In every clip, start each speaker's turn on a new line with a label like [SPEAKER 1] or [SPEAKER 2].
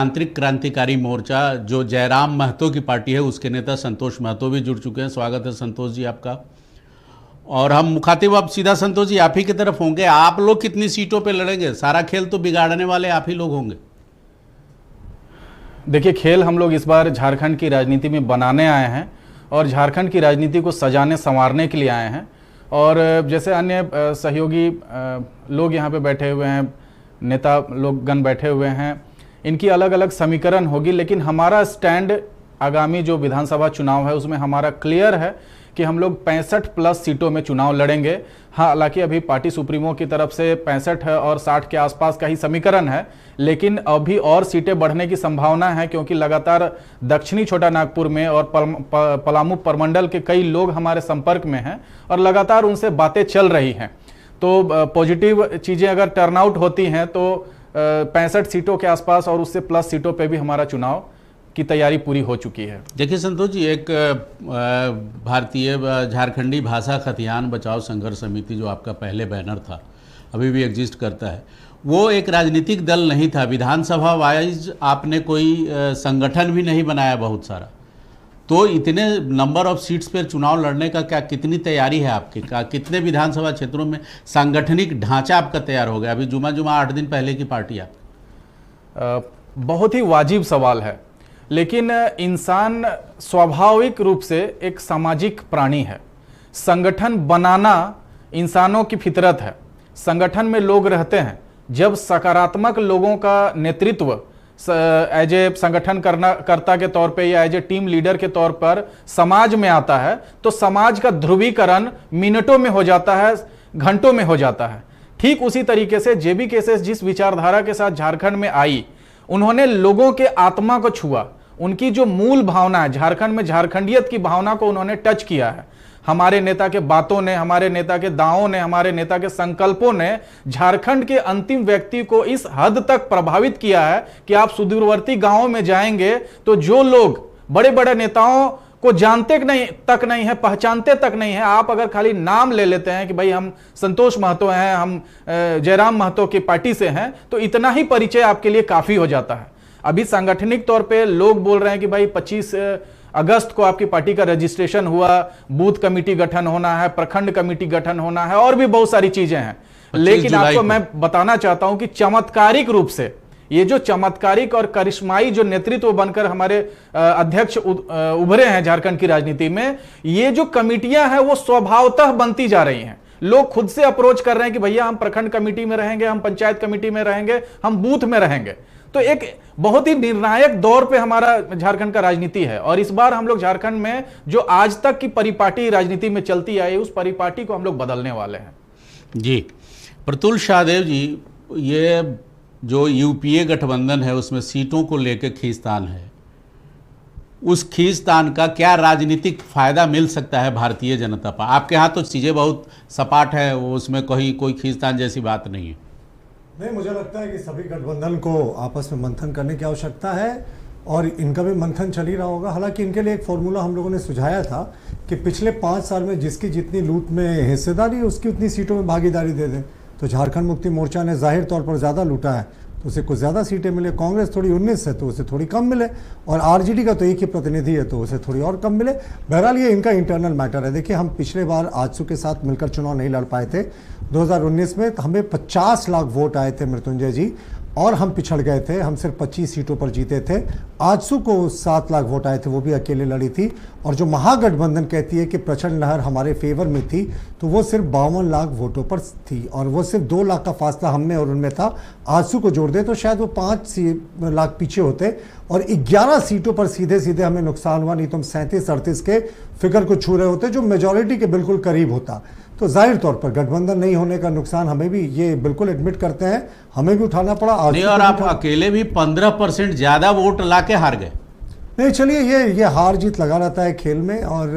[SPEAKER 1] आंतरिक क्रांतिकारी मोर्चा जो जयराम महतो की पार्टी है, उसके नेता संतोष महतो भी जुड़ चुके हैं। स्वागत है संतोष जी आपका। और हम मुखातिब अब सीधा संतोष जी आप ही की तरफ होंगे। आप लोग कितनी सीटों पे लड़ेंगे? सारा खेल तो बिगाड़ने वाले आप ही लोग होंगे।
[SPEAKER 2] देखिए, खेल हम लोग इस बार झारखंड की राजनीति में बनाने आए हैं और झारखंड की राजनीति को सजाने संवारने के लिए आए हैं। और जैसे अन्य सहयोगी लोग यहाँ पे बैठे हुए हैं, नेता लोग गण बैठे हुए हैं, इनकी अलग अलग समीकरण होगी, लेकिन हमारा स्टैंड आगामी जो विधानसभा चुनाव है उसमें हमारा क्लियर है कि हम लोग 65+ सीटों में चुनाव लड़ेंगे। हाँ, हालांकि अभी पार्टी सुप्रीमो की तरफ से 65 और 60 के आसपास का ही समीकरण है, लेकिन अभी और सीटें बढ़ने की संभावना है, क्योंकि लगातार दक्षिणी छोटा नागपुर में और पलामू प्रमंडल के कई लोग हमारे संपर्क में हैं और लगातार उनसे बातें चल रही हैं। तो पॉजिटिव चीज़ें अगर टर्नआउट होती हैं तो 65 सीटों के आसपास और उससे प्लस सीटों पे भी हमारा चुनाव की तैयारी पूरी हो चुकी है।
[SPEAKER 1] देखिए संतोष जी, एक भारतीय झारखंडी भाषा खतियान बचाओ संघर्ष समिति जो आपका पहले बैनर था, अभी भी एग्जिस्ट करता है, वो एक राजनीतिक दल नहीं था। विधानसभा वाइज आपने कोई संगठन भी नहीं बनाया बहुत सारा। तो इतने नंबर ऑफ सीट्स पर चुनाव लड़ने का क्या कितनी तैयारी है आपकी? कितने विधानसभा क्षेत्रों में सांगठनिक ढांचा आपका तैयार हो गया? अभी जुमा 8 दिन पहले की पार्टी आप।
[SPEAKER 2] बहुत ही वाजिब सवाल है, लेकिन इंसान स्वाभाविक रूप से एक सामाजिक प्राणी है। संगठन बनाना इंसानों की फितरत है। संगठन में लोग रहते हैं। जब सकारात्मक लोगों का नेतृत्व एज ए संगठन कर्ता के तौर पे या एज ए टीम लीडर के तौर पर समाज में आता है, तो समाज का ध्रुवीकरण मिनटों में हो जाता है, घंटों में हो जाता है। ठीक उसी तरीके से जेबी केसेस जिस विचारधारा के साथ झारखंड में आई, उन्होंने लोगों के आत्मा को छुआ। उनकी जो मूल भावना है झारखंड में, झारखंडियत की भावना को उन्होंने टच किया है। हमारे नेता के बातों ने, हमारे नेता के दावों ने, हमारे नेता के संकल्पों ने झारखंड के अंतिम व्यक्ति को इस हद तक प्रभावित किया है कि आप सुदूरवर्ती गांवों में जाएंगे तो जो लोग बड़े बड़े नेताओं को जानते तक नहीं है, पहचानते तक नहीं है, आप अगर खाली नाम ले लेते हैं कि भाई हम संतोष महतो हैं, हम जयराम महतो की पार्टी से हैं, तो इतना ही परिचय आपके लिए काफी हो जाता है। अभी सांगठनिक तौर पे लोग बोल रहे हैं कि भाई 25 अगस्त को आपकी पार्टी का रजिस्ट्रेशन हुआ, बूथ कमेटी गठन होना है, प्रखंड कमेटी गठन होना है और भी बहुत सारी चीजें हैं। लेकिन आपको मैं बताना चाहता हूं कि चमत्कारिक रूप से ये जो चमत्कारिक और करिश्माई जो नेतृत्व बनकर हमारे अध्यक्ष उभरे हैं झारखंड की राजनीति में, ये जो कमेटियां हैं वो स्वभावतः बनती जा रही हैं। लोग खुद से अप्रोच कर रहे हैं कि भैया हम प्रखंड कमेटी में रहेंगे, हम पंचायत कमेटी में रहेंगे, हम बूथ में रहेंगे। तो एक बहुत ही निर्णायक दौर पे हमारा झारखंड का राजनीति है और इस बार हम लोग झारखंड में जो आज तक की परिपाटी राजनीति में चलती आई, उस परिपाटी को हम लोग बदलने वाले हैं।
[SPEAKER 1] जी, प्रतुल शाहदेव जी, ये जो यूपीए गठबंधन है उसमें सीटों को लेकर खींचतान है, उस खींचतान का क्या राजनीतिक फायदा मिल सकता है भारतीय जनता पार्टी? आपके यहाँ तो चीज़ें बहुत सपाट है, उसमें कोई खींचतान जैसी बात नहीं है।
[SPEAKER 3] नहीं, मुझे लगता है कि सभी गठबंधन को आपस में मंथन करने की आवश्यकता है और इनका भी मंथन चल ही रहा होगा। हालांकि इनके लिए एक फॉर्मूला हम लोगों ने सुझाया था कि पिछले 5 साल में जिसकी जितनी लूट में हिस्सेदारी, उसकी उतनी सीटों में भागीदारी दे दें। तो झारखंड मुक्ति मोर्चा ने जाहिर तौर पर ज़्यादा लूटा है तो उसे कुछ ज़्यादा सीटें मिले। कांग्रेस थोड़ी 19 है तो उसे थोड़ी कम मिले और आरजेडी का तो एक ही प्रतिनिधि है तो उसे थोड़ी और कम मिले। बहरहाल ये इनका इंटरनल मैटर है। देखिए, हम पिछले बार आजसू के साथ मिलकर चुनाव नहीं लड़ पाए थे 2019 में। हमें 50 लाख वोट आए थे मृत्युंजय जी, और हम पिछड़ गए थे। हम सिर्फ 25 सीटों पर जीते थे। आजसू को 7 लाख वोट आए थे, वो भी अकेले लड़ी थी। और जो महागठबंधन कहती है कि प्रचंड लहर हमारे फेवर में थी, तो वो सिर्फ 52 लाख वोटों पर थी और वो सिर्फ 2 लाख का फासला हमने और उनमें था। आजसू को जोड़ दे तो शायद वो 5 लाख पीछे होते और 11 सीटों पर सीधे सीधे हमें नुकसान हुआ। नहीं तो हम 37-38 के फिगर को छू रहे होते, जो मेजॉरिटी के बिल्कुल करीब होता। तो जाहिर तौर पर गठबंधन नहीं होने का नुकसान हमें भी, ये बिल्कुल एडमिट करते हैं, हमें भी उठाना पड़ा।
[SPEAKER 1] नहीं, और आप अकेले भी 15% ज्यादा वोट लाके हार गए।
[SPEAKER 3] नहीं, चलिए, ये हार जीत लगा रहता है खेल में और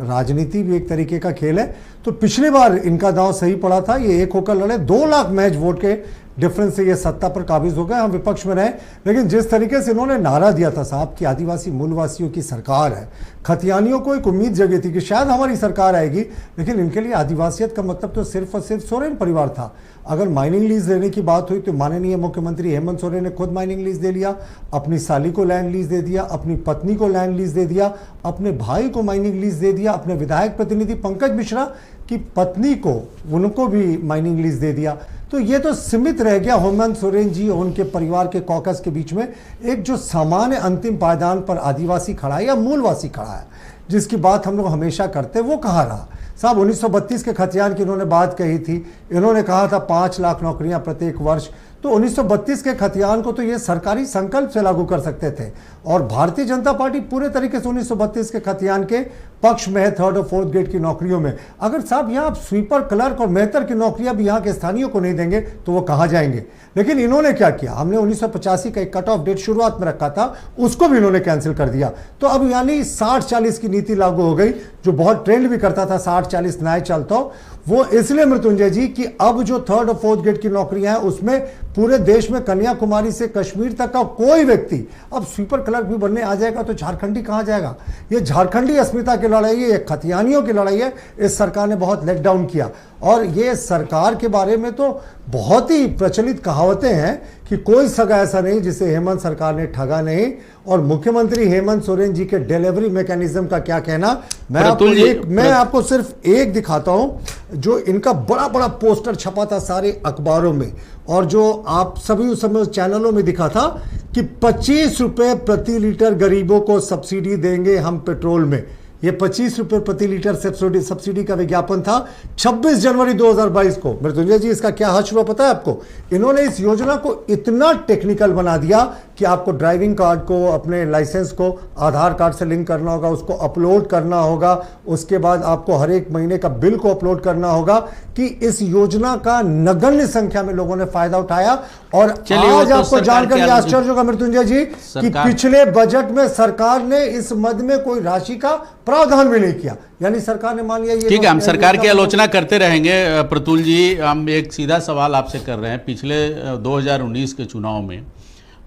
[SPEAKER 3] राजनीति भी एक तरीके का खेल है। तो पिछली बार इनका दांव सही पड़ा था, ये एक होकर लड़े, 2 लाख महज वोट के डिफरेंस से ये सत्ता पर काबिज हो गए, हम विपक्ष में रहे। लेकिन जिस तरीके से इन्होंने नारा दिया था साहब कि आदिवासी मूलवासियों की सरकार है, खतियानियों को एक उम्मीद जगी थी कि शायद हमारी सरकार आएगी, लेकिन इनके लिए आदिवासियत का मतलब तो सिर्फ और सिर्फ सोरेन परिवार था। अगर माइनिंग लीज देने की बात हुई तो माननीय मुख्यमंत्री हेमंत सोरेन ने खुद माइनिंग लीज दे लिया, अपनी साली को लैंड लीज दे दिया, अपनी पत्नी को लैंड लीज दे दिया, अपने भाई को माइनिंग लीज दे दिया, अपने विधायक प्रतिनिधि पंकज मिश्रा की पत्नी को, उनको भी माइनिंग लीज दे दिया। तो ये तो सीमित रह गया हेमंत सोरेन जी और उनके परिवार के कॉकस के बीच में एक जो सामान्य अंतिम पायदान पर आदिवासी खड़ा है या मूलवासी खड़ा है, जिसकी बात हम लोग हमेशा करते, वो कहाँ रहा साहब। 1932 के खतियान की इन्होंने बात कही थी, इन्होंने कहा था 5 लाख नौकरियां प्रत्येक वर्ष। तो 1932 के खतियान को तो ये सरकारी संकल्प से लागू कर सकते थे, और भारतीय जनता पार्टी पूरे तरीके से 1932 के खतियान के पक्ष में है 3rd और 4th ग्रेड की नौकरियों में। अगर साहब यहाँ आप स्वीपर, क्लर्क और मेहतर की नौकरियां भी यहाँ के स्थानीय को नहीं देंगे तो वो कहाँ जाएंगे। लेकिन इन्होंने क्या किया, हमने 1985 का एक कट ऑफ डेट शुरुआत में रखा था, उसको भी इन्होंने कैंसिल कर दिया। तो अब यानी 60-40 की नीति लागू हो गई, जो बहुत ट्रेंड भी करता था 60-40 न्याय चलता हो, वो इसलिए मृत्युंजय जी कि अब जो 3rd और 4th ग्रेड की नौकरियां हैं उसमें पूरे देश में कन्याकुमारी से कश्मीर तक का कोई व्यक्ति अब स्वीपर क्लर्क भी बनने आ जाएगा तो झारखंडी कहां जाएगा। ये झारखंडी अस्मिता की लड़ाई है, ये खतियानियों की लड़ाई है। इस सरकार ने बहुत लेट डाउन किया, और ये सरकार के बारे में तो बहुत ही प्रचलित कहावतें हैं कि कोई सगा ऐसा नहीं जिसे हेमंत सरकार ने ठगा नहीं। और मुख्यमंत्री हेमंत सोरेन जी के डिलीवरी मैकेनिज्म का क्या कहना, मैं आपको सिर्फ एक दिखाता हूं जो इनका बड़ा बड़ा पोस्टर छपा था सारे अखबारों में, और जो आप सभी उस समय चैनलों में दिखा था कि 25 रुपए प्रति लीटर गरीबों को सब्सिडी देंगे हम पेट्रोल में। ये 25 रुपए प्रति लीटर सब्सिडी का विज्ञापन था 26 जनवरी 2022 को। मृत्युंजय जी, इसका क्या हर्ष हुआ पता है आपको? इन्होंने इस योजना को इतना टेक्निकल बना दिया कि आपको ड्राइविंग कार्ड को, अपने लाइसेंस को आधार कार्ड से लिंक करना होगा, उसको अपलोड करना होगा, उसके बाद आपको हर एक महीने का बिल को अपलोड करना होगा। कि इस योजना का नगण्य संख्या में लोगों ने फायदा उठाया। और आज आपको जानकर यह आश्चर्य होगा मृत्युंजय जी कि पिछले बजट में सरकार ने इस मद में कोई राशि का प्रावधान भी नहीं किया, यानी सरकार ने मान लिया ये।
[SPEAKER 1] ठीक है, हम सरकार की आलोचना करते रहेंगे। प्रतुल जी, हम एक सीधा सवाल आपसे कर रहे हैं। पिछले 2019 के चुनाव में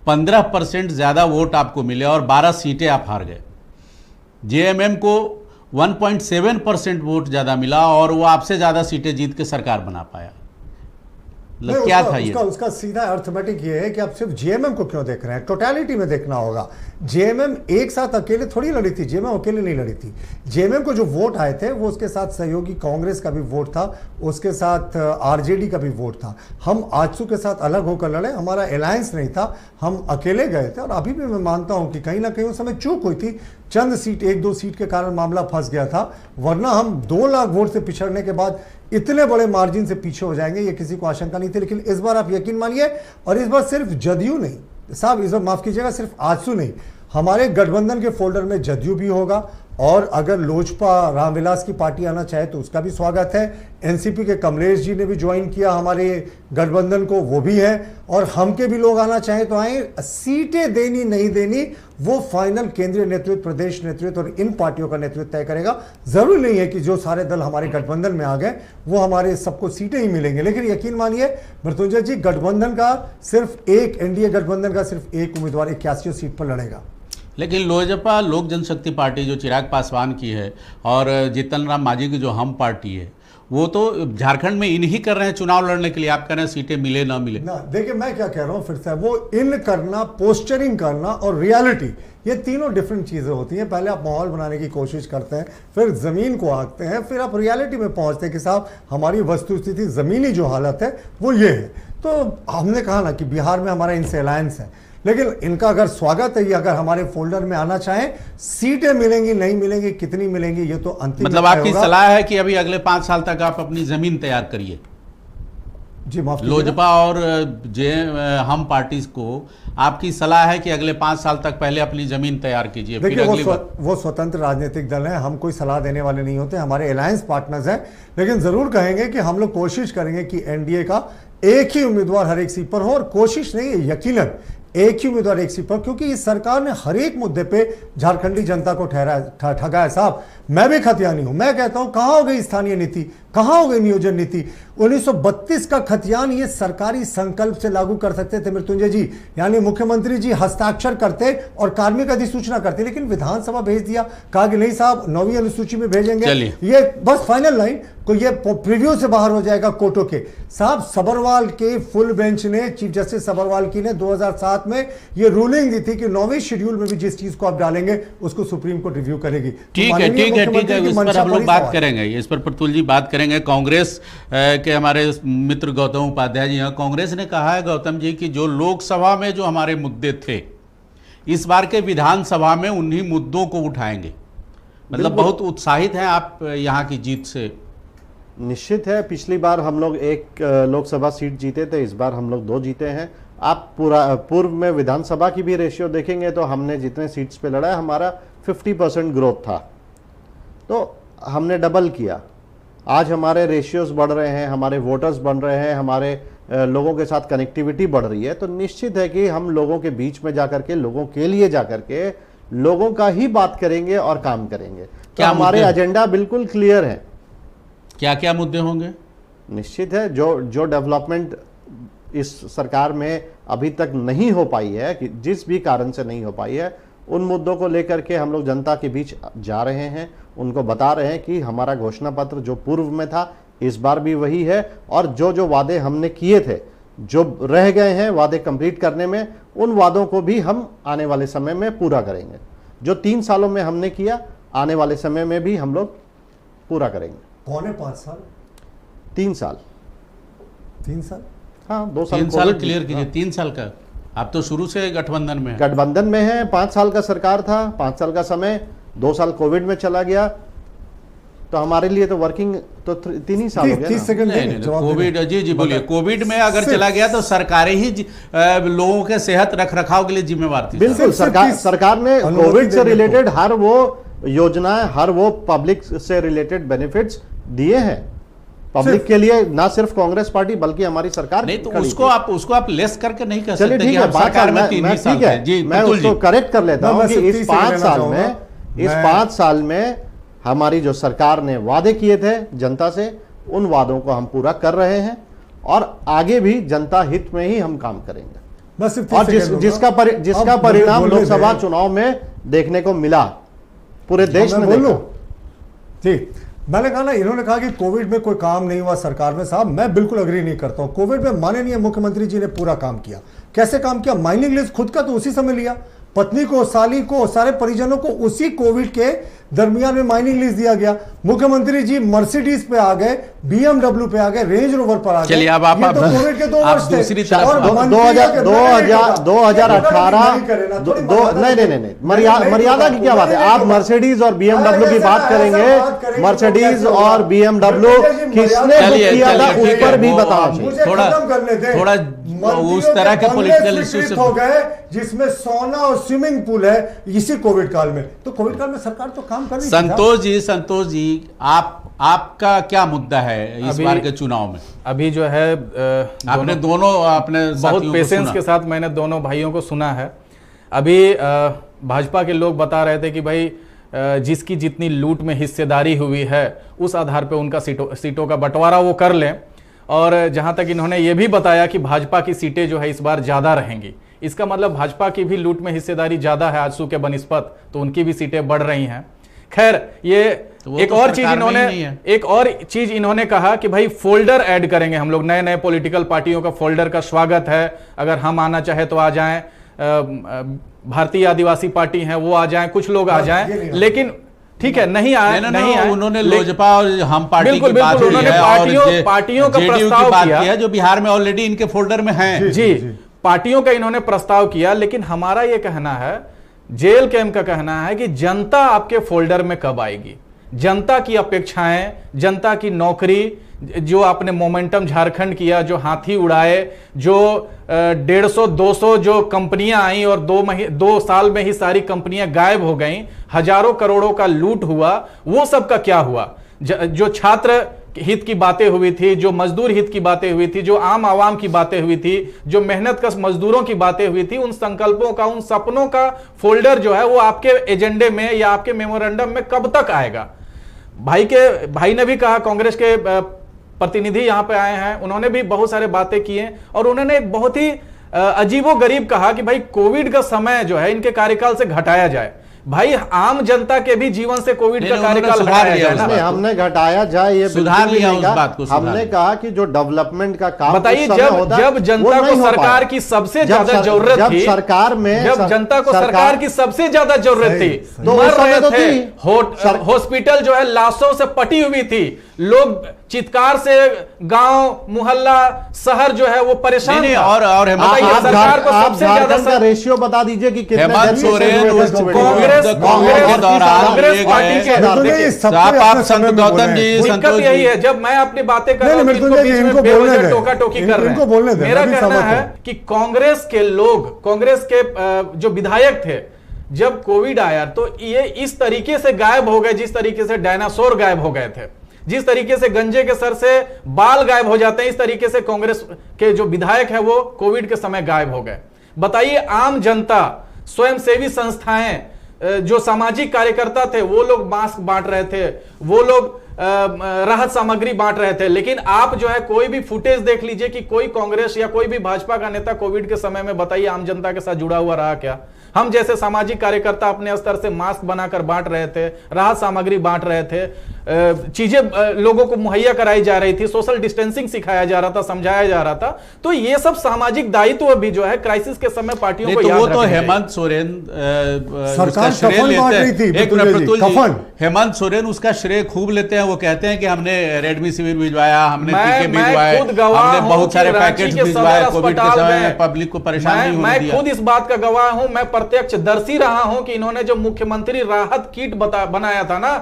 [SPEAKER 1] 15% ज्यादा वोट आपको मिले और 12 सीटें आप हार गए। जेएमएम को 1.7% वोट ज्यादा मिला और वो आपसे ज्यादा सीटें जीत के सरकार बना पाया। क्या था ये?
[SPEAKER 3] उसका सीधा अर्थमेटिक ये है कि आप सिर्फ जेएमएम को क्यों देख रहे हैं, टोटलिटी में देखना होगा। जेएमएम एक साथ अकेले थोड़ी लड़ी थी, जेएमएम अकेले नहीं लड़ी थी। जेएमएम को जो वोट आए थे वो उसके साथ सहयोगी कांग्रेस का भी वोट था, उसके साथ आरजेडी का भी वोट था। हम आजसू के साथ अलग होकर लड़े, हमारा अलायंस नहीं था, हम अकेले गए थे। और अभी भी मैं मानता हूं कि कहीं ना कहीं उस समय चूक हुई थी, चंद सीट, 1-2 सीट के कारण मामला फंस गया था, वरना हम 2 लाख वोट से पिछड़ने के बाद इतने बड़े मार्जिन से पीछे हो जाएंगे ये किसी को आशंका नहीं थी। लेकिन इस बार आप यकीन मानिए, और इस बार सिर्फ जदयू नहीं साहब, इस बार माफ कीजिएगा, सिर्फ आजसू नहीं, हमारे गठबंधन के फोल्डर में जदयू भी होगा, और अगर लोजपा रामविलास की पार्टी आना चाहे तो उसका भी स्वागत है। एनसीपी के कमलेश जी ने भी ज्वाइन किया हमारे गठबंधन को, वो भी है, और हम के भी लोग आना चाहें तो आए। सीटें देनी नहीं देनी वो फाइनल केंद्रीय नेतृत्व, प्रदेश नेतृत्व और इन पार्टियों का नेतृत्व तय करेगा। जरूरी नहीं है कि जो सारे दल हमारे गठबंधन में आ गए वो हमारे सबको सीटें ही मिलेंगे, लेकिन यकीन मानिए मृत्युंजय जी, गठबंधन का सिर्फ एक, एनडीए गठबंधन का सिर्फ एक उम्मीदवार 81 सीट पर लड़ेगा।
[SPEAKER 1] लेकिन लोजपा लोक जनशक्ति पार्टी जो चिराग पासवान की है और जीतन राम मांझी की जो हम पार्टी है, वो तो झारखंड में इन ही कर रहे हैं चुनाव लड़ने के लिए। आप कह रहे हैं सीटें मिले ना मिले
[SPEAKER 3] ना। देखिए मैं क्या कह रहा हूं फिर से, वो इन करना, पोस्चरिंग करना और रियलिटी, ये तीनों डिफरेंट चीजें होती हैं। पहले आप माहौल बनाने की कोशिश करते हैं, फिर जमीन को आंकते हैं, फिर आप रियलिटी में पहुंचते हैं कि साहब हमारी वस्तुस्थिति, जमीनी जो हालत है वो ये है। तो हमने कहा ना कि बिहार में हमारा इनसे अलायंस है, लेकिन इनका अगर स्वागत है, ये अगर हमारे फोल्डर में आना चाहें, सीटें मिलेंगी नहीं मिलेंगी, कितनी मिलेंगी, ये तो अंतिम
[SPEAKER 1] मतलब आपकी सलाह है कि अभी अगले 5 साल तक आप अपनी जमीन तैयार करिए।
[SPEAKER 3] जी माफ,
[SPEAKER 1] लोजपा और हम पार्टीज को आपकी सलाह है कि अगले 5 साल तक पहले अपनी जमीन तैयार कीजिए।
[SPEAKER 3] देखिए वो स्वतंत्र राजनीतिक दल है, हम कोई सलाह देने वाले नहीं होते, हमारे अलायंस पार्टनर्स हैं। लेकिन जरूर कहेंगे कि हम लोग कोशिश करेंगे कि एनडीए का एक ही उम्मीदवार हर एक सीट पर हो, और कोशिश नहीं है, यकीनन एक ही उम्मीदवार एक सीट पर, क्योंकि इस सरकार ने हर एक मुद्दे पे झारखंडी जनता को ठगा है साहब। मैं भी खतियानी हूं, मैं कहता हूं कहां हो गई स्थानीय नीति, कहां हो गई नियोजन नीति? 1932 का खतियान ये सरकारी संकल्प से लागू कर सकते थे मृत्युंजय जी, यानी मुख्यमंत्री जी हस्ताक्षर करते और कार्मिक अधिसूचना करते, लेकिन विधानसभा भेज दिया, कहा कि नहीं साहब 9वीं अनुसूची में भेजेंगे, ये बस फाइनल लाइन को ये प्रीव्यू से बाहर हो जाएगा कोर्टों के। साहब सबरवाल के फुल बेंच ने, चीफ जस्टिस सबरवाल की ने 2007 में ये रूलिंग दी थी कि 9वीं शेड्यूल में भी जिस चीज को आप डालेंगे उसको सुप्रीम कोर्ट रिव्यू करेगी।
[SPEAKER 1] ठीक है, इस पर हम लोग बात करेंगे, इस पर प्रतुल जी बात करेंगे। कांग्रेस के हमारे मित्र गौतम उपाध्याय जी हैं, कांग्रेस ने कहा है गौतम जी कि जो लोकसभा में जो हमारे मुद्दे थे, इस बार के विधानसभा में उन्हीं मुद्दों को उठाएंगे। मतलब बहुत उत्साहित हैं आप यहाँ की जीत से।
[SPEAKER 4] निश्चित है, पिछली बार हम लोग 1 लोकसभा सीट जीते थे, इस बार हम लोग 2 जीते हैं। आप पूर्व में विधानसभा की भी रेशियो देखेंगे तो हमने जितने सीट्स पे लड़ा है हमारा 50% ग्रोथ था, तो हमने डबल किया। आज हमारे रेशियोज बढ़ रहे हैं, हमारे वोटर्स बन रहे हैं, हमारे लोगों के साथ कनेक्टिविटी बढ़ रही है, तो निश्चित है कि हम लोगों के बीच में जाकर के, लोगों के लिए जाकर के, लोगों का ही बात करेंगे और काम करेंगे। तो हमारे एजेंडा बिल्कुल क्लियर है।
[SPEAKER 1] क्या क्या मुद्दे होंगे?
[SPEAKER 4] निश्चित है, जो डेवलपमेंट इस सरकार में अभी तक नहीं हो पाई है, कि जिस भी कारण से नहीं हो पाई है, उन मुद्दों को लेकर के हम लोग जनता के बीच जा रहे हैं, उनको बता रहे हैं कि हमारा घोषणा पत्र जो पूर्व में था इस बार भी वही है, और जो वादे हमने किए थे, जो रह गए हैं वादे कंप्लीट करने में, उन वादों को भी हम आने वाले समय में पूरा करेंगे। जो 3 सालों में हमने किया, आने वाले समय में भी हम लोग पूरा करेंगे।
[SPEAKER 3] कौन 5 साल?
[SPEAKER 4] 3 साल।
[SPEAKER 3] 3 साल?
[SPEAKER 4] हाँ, 2 साल।
[SPEAKER 1] 3 साल क्लियर कीजिए। 3 साल का आप तो शुरू से गठबंधन में
[SPEAKER 4] है। 5 साल का सरकार था, 5 साल का समय, 2 साल कोविड में चला गया, तो हमारे लिए तो वर्किंग तो 3 ही साल हो गया।
[SPEAKER 3] 30 सेकंड
[SPEAKER 1] कोविड, जी बोलिए। कोविड में अगर चला गया तो सरकारें ही लोगों के सेहत रख रखाव के लिए जिम्मेवार थी।
[SPEAKER 4] बिल्कुल, सरकार ने कोविड से रिलेटेड हर वो योजनाएं, हर वो पब्लिक से रिलेटेड बेनिफिट्स दिए हैं पब्लिक के लिए, ना सिर्फ कांग्रेस पार्टी बल्कि हमारी सरकार।
[SPEAKER 1] नहीं तो उसको आप लेस करके नहीं कर सकते।
[SPEAKER 4] ठीक है, सरकार में 3 साल है जी, मैं उसको करेक्ट कर लेता हूं कि इस 5 साल में हमारी जो सरकार ने वादे किए थे जनता से, उन वादों को हम पूरा कर रहे हैं और आगे भी जनता हित में ही हम काम करेंगे। और जिसका परिणाम लोकसभा चुनाव में देखने को मिला, पूरे देश में देखा।
[SPEAKER 3] ठीक, मैंने कहा ना, इन्होंने कहा कि कोविड में कोई काम नहीं हुआ सरकार में। साहब मैं बिल्कुल अग्री नहीं करता हूं। कोविड में माननीय मुख्यमंत्री जी ने पूरा काम किया। कैसे काम किया? माइनिंग लिस्ट खुद का तो उसी समय लिया, पत्नी को, साली को, सारे परिजनों को उसी कोविड के दरमियान में माइनिंग लिस्ट दिया गया। मुख्यमंत्री जी मर्सिडीज पे आ गए, बीएमडब्ल्यू पे आ गए, रेंज रोवर पर आ गए।
[SPEAKER 1] चलिए अब आप
[SPEAKER 3] कोविड के 2 वर्ष
[SPEAKER 1] दूसरी
[SPEAKER 3] तरफ
[SPEAKER 4] 2018 नहीं, मर्यादा की क्या बात है? आप मर्सिडीज और बीएमडब्ल्यू की बात करेंगे, मर्सिडीज और बीएमडब्ल्यू किसने बुक किया था उस पर भी बताना चाहिए।
[SPEAKER 1] थोड़ा उस तरह के पॉलिटिकल इश्यू से
[SPEAKER 3] हो गए जिसमें सोना और स्विमिंग पूल है इसी कोविड काल में। तो कोविड काल में सरकार तो काम कर रही है।
[SPEAKER 1] संतोष जी आपका क्या मुद्दा है इस बार के चुनाव में?
[SPEAKER 2] अभी जो है
[SPEAKER 1] आपने दोनों अपने
[SPEAKER 2] बहुत पेशेंस के साथ मैंने दोनों भाइयों को सुना है। अभी भाजपा के लोग बता रहे थे कि भाई जिसकी जितनी लूट में हिस्सेदारी हुई है उस आधार पे उनका सीटों का बंटवारा वो कर लें। और जहां तक इन्होंने ये भी बताया कि भाजपा की सीटें जो है इस बार ज्यादा रहेंगी, इसका मतलब भाजपा की भी लूट में हिस्सेदारी ज्यादा है आजसू के बनिस्पत, तो उनकी भी सीटें बढ़ रही हैं। खैर, ये एक और चीज इन्होंने कहा कि भाई फोल्डर ऐड करेंगे हम लोग, नए नए पॉलिटिकल पार्टियों का फोल्डर का स्वागत है, अगर हम आना चाहे तो आ जाएं, भारतीय आदिवासी पार्टी है वो आ जाएं, कुछ लोग आ जाएं, लेकिन ठीक है नहीं आए, नहीं आए।
[SPEAKER 1] उन्होंने लोजपा और हम पार्टी
[SPEAKER 2] की बात
[SPEAKER 1] उन्होंने
[SPEAKER 2] पार्टियों का प्रस्ताव किया
[SPEAKER 1] जो बिहार में ऑलरेडी इनके फोल्डर में हैं।
[SPEAKER 2] जी, पार्टियों का इन्होंने प्रस्ताव किया, लेकिन हमारा यह कहना है, जेल कैंप का कहना है कि जनता आपके फोल्डर में कब आएगी? जनता की अपेक्षाएं, जनता की नौकरी, जो आपने मोमेंटम झारखंड किया, जो हाथी उड़ाए, जो 150-200 जो कंपनियां आई और 2 साल में ही सारी कंपनियां गायब हो गईं, हजारों करोड़ों का लूट हुआ, वो सब का क्या हुआ? जो छात्र हित की बातें हुई थी, जो मजदूर हित की बातें हुई थी, जो आम आवाम की बातें हुई थी, जो मेहनत कश मजदूरों की बातें हुई थी, उन संकल्पों का, उन सपनों का फोल्डर जो है वो आपके एजेंडे में या आपके मेमोरेंडम में कब तक आएगा? भाई ने भी कहा, कांग्रेस के प्रतिनिधि यहां पे आए हैं, उन्होंने भी बहुत सारे बातें की हैं और उन्होंने एक बहुत ही अजीबोगरीब कहा कि भाई कोविड का समय जो है इनके कार्यकाल से घटाया जाए। भाई आम जनता के भी जीवन से कोविड का कार्यकाल घटाया जाए ना।
[SPEAKER 4] हमने घटाया जाए ये
[SPEAKER 1] सुधार लिया उस बात को।
[SPEAKER 4] हमने कहा कि जो डेवलपमेंट का काम
[SPEAKER 2] बताइए, जब जनता को सरकार की सबसे ज्यादा जरूरत थी,
[SPEAKER 4] सरकार में
[SPEAKER 2] जब जनता को सरकार की सबसे ज्यादा जरूरत थी,
[SPEAKER 4] तो
[SPEAKER 2] मर रहे थे, हॉस्पिटल जो है लाशों से पटी हुई थी, लोग चित्कार से गांव मोहल्ला शहर जो है वो परेशान था।
[SPEAKER 1] और
[SPEAKER 2] सरकार को सबसे ज्यादा
[SPEAKER 4] रेशियो बता दीजिए कि कितने
[SPEAKER 1] हेमंत सोरेन
[SPEAKER 2] कांग्रेस पार्टी के
[SPEAKER 1] आप संत गौतम जी,
[SPEAKER 2] दिक्कत यही है, जब मैं अपनी बातें कर रहा हूं इनको बीच में बेवजह टोका टोकी कर रहे हैं। मेरा कहना है कि कांग्रेस के लोग, कांग्रेस के जो विधायक थे, जब कोविड आया तो ये इस तरीके से गायब हो गए जिस तरीके से डायनासोर गायब हो गए थे, जिस तरीके से गंजे के सर से बाल गायब हो जाते हैं, इस तरीके से कांग्रेस के जो विधायक हैं वो कोविड के समय गायब हो गए। बताइए, आम जनता, स्वयंसेवी संस्थाएं, जो सामाजिक कार्यकर्ता थे वो लोग मास्क बांट रहे थे, वो लोग राहत सामग्री बांट रहे थे, लेकिन आप जो है कोई भी फुटेज देख लीजिए कि कोई कांग्रेस या कोई भी भाजपा का नेता कोविड के समय में, बताइए, आम जनता के साथ जुड़ा हुआ रहा क्या? हम जैसे सामाजिक कार्यकर्ता अपने स्तर से मास्क बनाकर बांट रहे थे, राहत सामग्री बांट रहे थे, चीजें लोगों को मुहैया कराई जा रही थी, सोशल डिस्टेंसिंग सिखाया जा रहा था, समझाया जा रहा था। तो ये सब सामाजिक दायित्व भी जो है क्राइसिस के समय पार्टियों को याद रखना चाहिए।
[SPEAKER 1] हेमंत सोरेन
[SPEAKER 3] सरकार श्रेय लेते हैं,
[SPEAKER 1] हेमंत सोरेन उसका श्रेय खूब लेते हैं। वो कहते हैं कि हमने रेडमी शिविर भिजवाया, हमने टीके भिजवाए, हमने बहुत सारे पैकेट्स भिजवाए कोविड के समय में, पब्लिक को परेशानी हो रही है।
[SPEAKER 2] मैं खुद इस बात का गवाह हूं, मैं प्रत्यक्षदर्शी रहा हूं कि इन्होंने जो मुख्यमंत्री राहत किट बनाया था ना,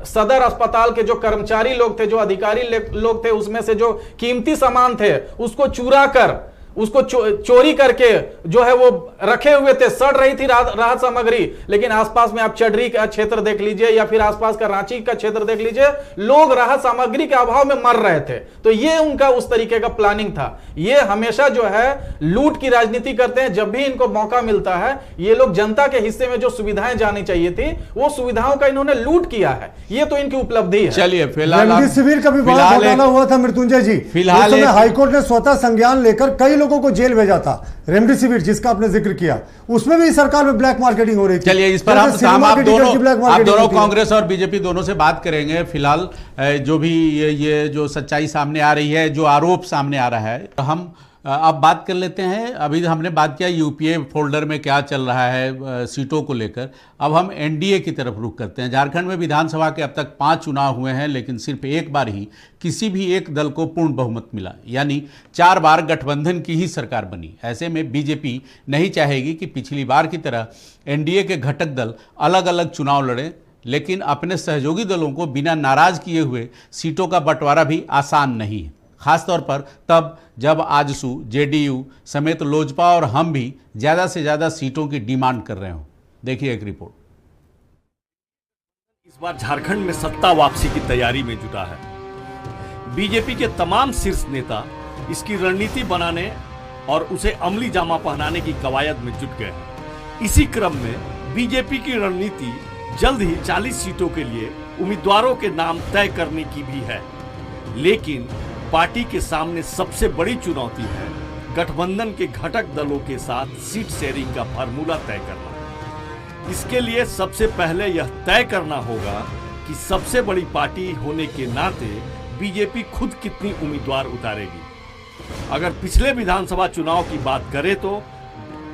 [SPEAKER 2] सदर अस्पताल के जो कर्मचारी लोग थे, जो अधिकारी लोग थे, उसमें से जो कीमती सामान थे उसको चुरा कर, उसको चोरी करके जो है वो रखे हुए थे, सड़ रही थी राहत सामग्री। लेकिन आसपास में आप चडरी का क्षेत्र देख लीजिए या फिर आसपास का रांची का क्षेत्र देख लीजिए, लोग राहत सामग्री के अभाव में मर रहे थे। तो ये उनका उस तरीके का प्लानिंग था। ये हमेशा जो है लूट की राजनीति करते हैं। जब भी इनको मौका मिलता है, ये लोग जनता के हिस्से में जो सुविधाएं जानी चाहिए थी वो सुविधाओं का इन्होंने लूट किया है। ये तो इनकी उपलब्धि है।
[SPEAKER 1] चलिए, फिलहाल
[SPEAKER 3] शिविर का भी बड़ा घोटाला हुआ था मृत्युंजय जी, फिलहाल हाईकोर्ट ने स्वतः संज्ञान लेकर कई लोगों को जेल भेजा था। रेमडेसिविर जिसका आपने जिक्र किया, उसमें भी सरकार में ब्लैक मार्केटिंग हो रही थी।
[SPEAKER 1] चलिए, इस पर हम आप दोनों कांग्रेस और बीजेपी दोनों से बात करेंगे। फिलहाल जो भी ये जो सच्चाई सामने आ रही है, जो आरोप सामने आ रहा है, हम अब बात कर लेते हैं। अभी हमने बात किया यूपीए फोल्डर में क्या चल रहा है सीटों को लेकर। अब हम एनडीए की तरफ रुख करते हैं। झारखंड में विधानसभा के अब तक 5 चुनाव हुए हैं, लेकिन सिर्फ एक बार ही किसी भी एक दल को पूर्ण बहुमत मिला, यानी 4 बार गठबंधन की ही सरकार बनी। ऐसे में बीजेपी नहीं चाहेगी कि पिछली बार की तरह एनडीए के घटक दल अलग अलग चुनाव लड़ें, लेकिन अपने सहयोगी दलों को बिना नाराज किए हुए सीटों का बंटवारा भी आसान नहीं है, खासतौर पर तब जब आजसू, जेडीयू समेत लोजपा और हम भी ज़्यादा से ज़्यादा सीटों की डिमांड कर रहे हों। देखिए एक रिपोर्ट।
[SPEAKER 5] इस बार झारखंड में सत्ता वापसी की तैयारी में जुटा है। बीजेपी के तमाम शीर्ष नेता इसकी रणनीति बनाने और उसे अमली जामा पहनाने की कवायद में जुट गए हैं। इसी क्रम में बीजेपी की रणनीति जल्द ही 40 सीटों के लिए उम्मीदवारों के नाम तय करने की भी है। लेकिन पार्टी के सामने सबसे बड़ी चुनौती है गठबंधन के घटक दलों के साथ सीट शेयरिंग का फार्मूला तय करना। इसके लिए सबसे पहले यह तय करना होगा कि सबसे बड़ी पार्टी होने के नाते बीजेपी खुद कितनी उम्मीदवार उतारेगी। अगर पिछले विधानसभा चुनाव की बात करें तो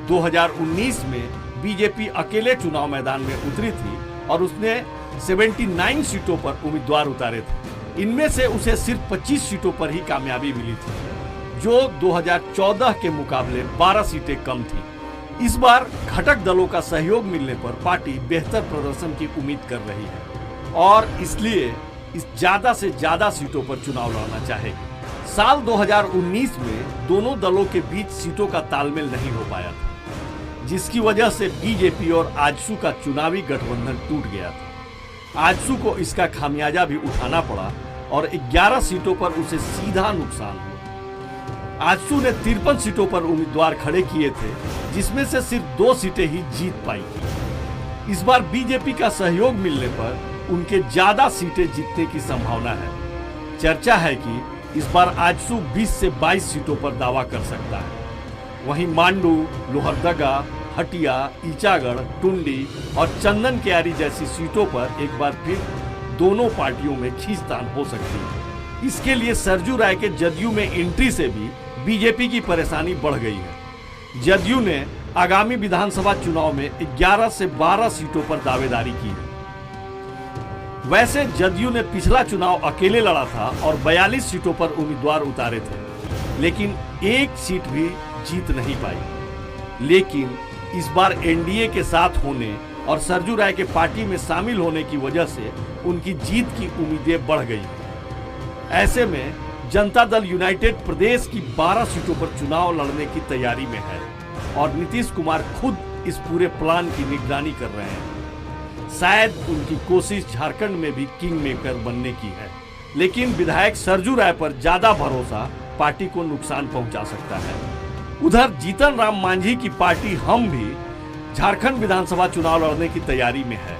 [SPEAKER 5] 2019 में बीजेपी अकेले चुनाव मैदान में उतरी थी और उसने 79 सीटों पर उम्मीदवार उतारे थे। इनमें से उसे सिर्फ 25 सीटों पर ही कामयाबी मिली थी, जो 2014 के मुकाबले 12 सीटें कम थी। इस बार घटक दलों का सहयोग मिलने पर पार्टी बेहतर प्रदर्शन की उम्मीद कर रही है और इसलिए इस ज्यादा से ज्यादा सीटों पर चुनाव लड़ना चाहेगी। साल 2019 में दोनों दलों के बीच सीटों का तालमेल नहीं हो पाया था, जिसकी वजह से बीजेपी और आजसू का चुनावी गठबंधन टूट गया था। आजसू को इसका खामियाजा भी उठाना पड़ा और 11 सीटों पर उसे सीधा नुकसान हुआ। आजसू ने 53 सीटों पर उम्मीदवार खड़े किए थे, जिसमें से सिर्फ 2 सीटें ही जीत पाई। इस बार बीजेपी का सहयोग मिलने पर उनके ज्यादा सीटें जीतने की संभावना है। चर्चा है कि इस बार आजसू 20 से 22 सीटों पर दावा कर सकता है। वहीं मांडू, लोहरदगा, हटिया, ईचागढ़, टुंडी और चंदन क्यारी जैसी सीटों पर एक बार फिर दोनों पार्टियों में खींचतान हो सकती है। इसके लिए सरजू राय के जदयू में एंट्री से भी बीजेपी की परेशानी बढ़ गई है। जदयू ने आगामी विधानसभा चुनाव में 11 से 12 सीटों पर दावेदारी की है। वैसे जदयू ने पिछला चुनाव अकेले लड़ा था और 42 सीटों पर उम्मीदवार उतारे थे, लेकिन एक सीट भी जीत नहीं पाई। लेकिन इस बार एनडीए के साथ होने और सरजू राय के पार्टी में शामिल होने की वजह से उनकी जीत की उम्मीदें बढ़ गई हैं। ऐसे में जनता दल यूनाइटेड प्रदेश की 12 सीटों पर चुनाव लड़ने की तैयारी में है और नीतीश कुमार खुद इस पूरे प्लान की निगरानी कर रहे हैं। शायद उनकी कोशिश झारखंड में भी किंग मेकर बनने की है, लेकिन विधायक सरजू राय पर ज्यादा भरोसा पार्टी को नुकसान पहुंचा सकता है। उधर जीतन राम मांझी की पार्टी हम भी झारखंड विधानसभा चुनाव लड़ने की तैयारी में है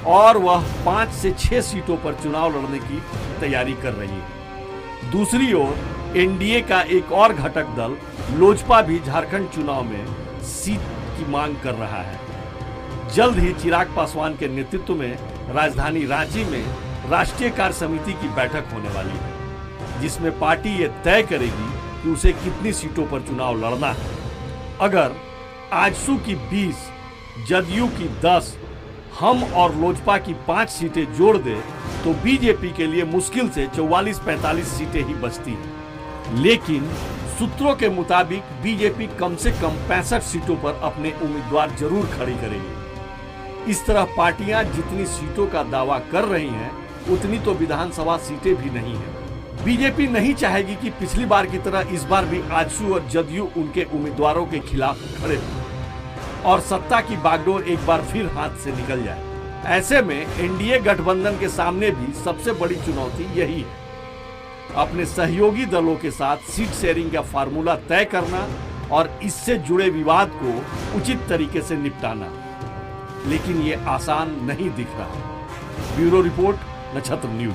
[SPEAKER 5] और वह 5 से 6 सीटों पर चुनाव लड़ने की तैयारी कर रही है। दूसरी ओर एनडीए का एक और घटक दल लोजपा भी झारखंड चुनाव में सीट की मांग कर रहा है। जल्द ही चिराग पासवान के नेतृत्व में राजधानी रांची में राष्ट्रीय कार्य समिति की बैठक होने वाली है, जिसमें पार्टी ये तय करेगी कि उसे कितनी सीटों पर चुनाव लड़ना है। अगर आजसू की 20, जदयू की 10, हम और लोजपा की 5 सीटें जोड़ दे तो बीजेपी के लिए मुश्किल से 44-45 सीटें ही बचती हैं। लेकिन सूत्रों के मुताबिक बीजेपी कम से कम 65 सीटों पर अपने उम्मीदवार जरूर खड़ी करेगी। इस तरह पार्टियां जितनी सीटों का दावा कर रही हैं, उतनी तो विधानसभा सीटें भी नहीं हैं। बीजेपी नहीं चाहेगी कि पिछली बार की तरह इस बार भी आजसू और जदयू उनके उम्मीदवारों के खिलाफ खड़े हों और सत्ता की बागडोर एक बार फिर हाथ से निकल जाए। ऐसे में एनडीए गठबंधन के सामने भी सबसे बड़ी चुनौती यही है, अपने सहयोगी दलों के साथ सीट शेयरिंग का फार्मूला तय करना और इससे जुड़े विवाद को उचित तरीके से निपटाना। लेकिन ये आसान नहीं दिख रहा। ब्यूरो रिपोर्ट, नक्षत्र न्यूज।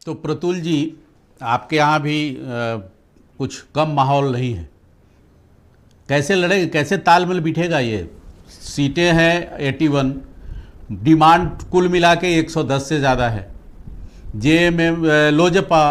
[SPEAKER 1] तो प्रतुल जी, आपके यहाँ भी कुछ कम माहौल नहीं है, कैसे लड़ेंगे, कैसे तालमेल बिठेगा? ये सीटें हैं 81, डिमांड कुल मिला के 110 से ज़्यादा है। लोजपा,